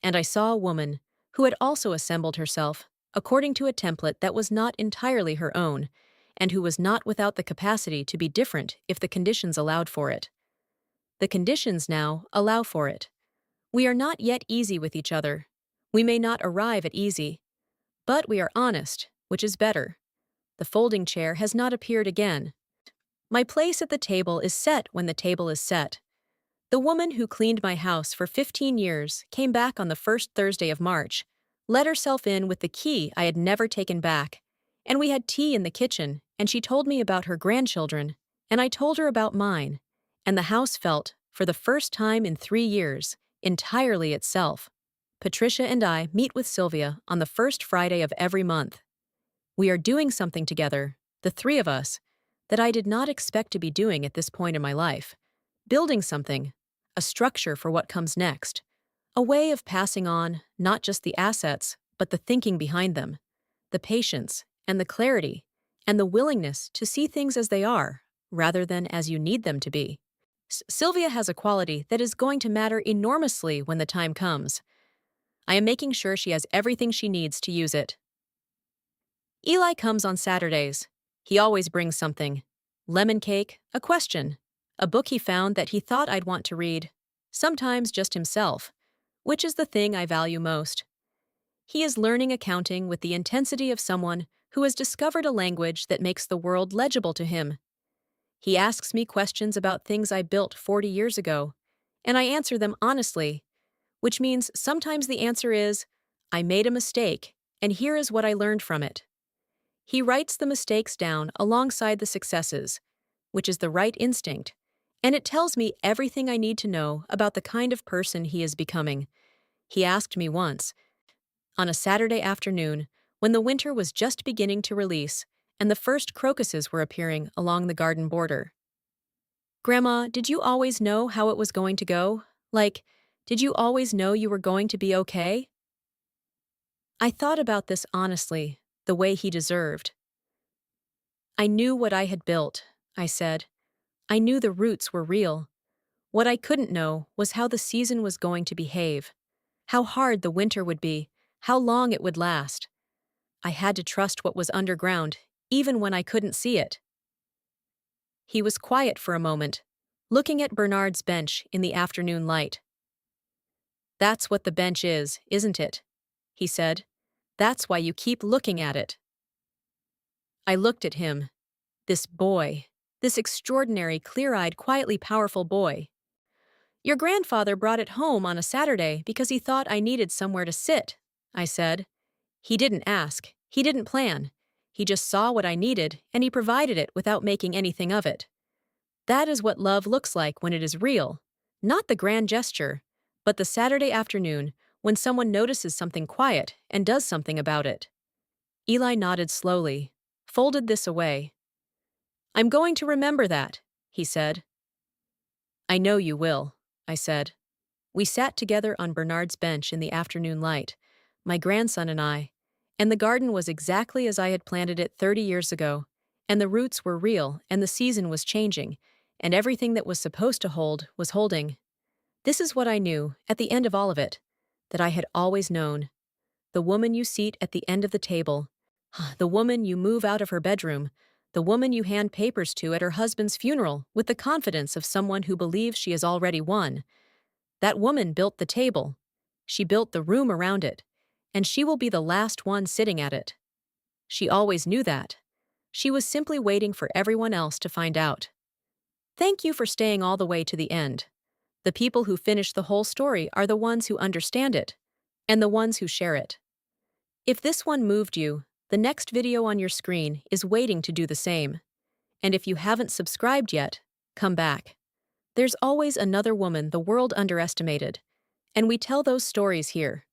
And I saw a woman who had also assembled herself according to a template that was not entirely her own, and who was not without the capacity to be different if the conditions allowed for it. The conditions now allow for it. We are not yet easy with each other. We may not arrive at easy, but we are honest, which is better. The folding chair has not appeared again. My place at the table is set when the table is set. The woman who cleaned my house for 15 years came back on the first Thursday of March, let herself in with the key I had never taken back, and we had tea in the kitchen, and she told me about her grandchildren, and I told her about mine, and the house felt, for the first time in 3 years, entirely itself. Patricia and I meet with Sylvia on the first Friday of every month. We are doing something together, the 3 of us, that I did not expect to be doing at this point in my life. Building something, a structure for what comes next, a way of passing on not just the assets, but the thinking behind them, the patience and the clarity, and the willingness to see things as they are, rather than as you need them to be. Sylvia has a quality that is going to matter enormously when the time comes. I am making sure she has everything she needs to use it. Eli comes on Saturdays. He always brings something. Lemon cake, a question, a book he found that he thought I'd want to read, sometimes just himself, which is the thing I value most. He is learning accounting with the intensity of someone who has discovered a language that makes the world legible to him. He asks me questions about things I built 40 years ago, and I answer them honestly, which means sometimes the answer is, I made a mistake, and here is what I learned from it. He writes the mistakes down alongside the successes, which is the right instinct, and it tells me everything I need to know about the kind of person he is becoming. He asked me once, on a Saturday afternoon, when the winter was just beginning to release and the first crocuses were appearing along the garden border, "Grandma, did you always know how it was going to go? Like, did you always know you were going to be okay?" I thought about this honestly, the way he deserved. I knew what I had built, I said. I knew the roots were real. What I couldn't know was how the season was going to behave, how hard the winter would be, how long it would last. I had to trust what was underground, even when I couldn't see it. He was quiet for a moment, looking at Bernard's bench in the afternoon light. "That's what the bench is, isn't it?" he said. That's why you keep looking at it. I looked at him. This boy. This extraordinary, clear-eyed, quietly powerful boy. Your grandfather brought it home on a Saturday because he thought I needed somewhere to sit, I said. He didn't ask. He didn't plan. He just saw what I needed, and he provided it without making anything of it. That is what love looks like when it is real. Not the grand gesture, but the Saturday afternoon when someone notices something quiet and does something about it. Eli nodded slowly, folded this away. I'm going to remember that, he said. I know you will, I said. We sat together on Bernard's bench in the afternoon light, my grandson and I, and the garden was exactly as I had planted it 30 years ago, and the roots were real, and the season was changing, and everything that was supposed to hold was holding. This is what I knew, at the end of all of it, that I had always known. The woman you seat at the end of the table, the woman you move out of her bedroom, the woman you hand papers to at her husband's funeral with the confidence of someone who believes she has already won. That woman built the table. She built the room around it, and she will be the last one sitting at it. She always knew that. She was simply waiting for everyone else to find out. Thank you for staying all the way to the end. The people who finish the whole story are the ones who understand it, and the ones who share it. If this one moved you, the next video on your screen is waiting to do the same. And if you haven't subscribed yet, come back. There's always another woman the world underestimated, and we tell those stories here.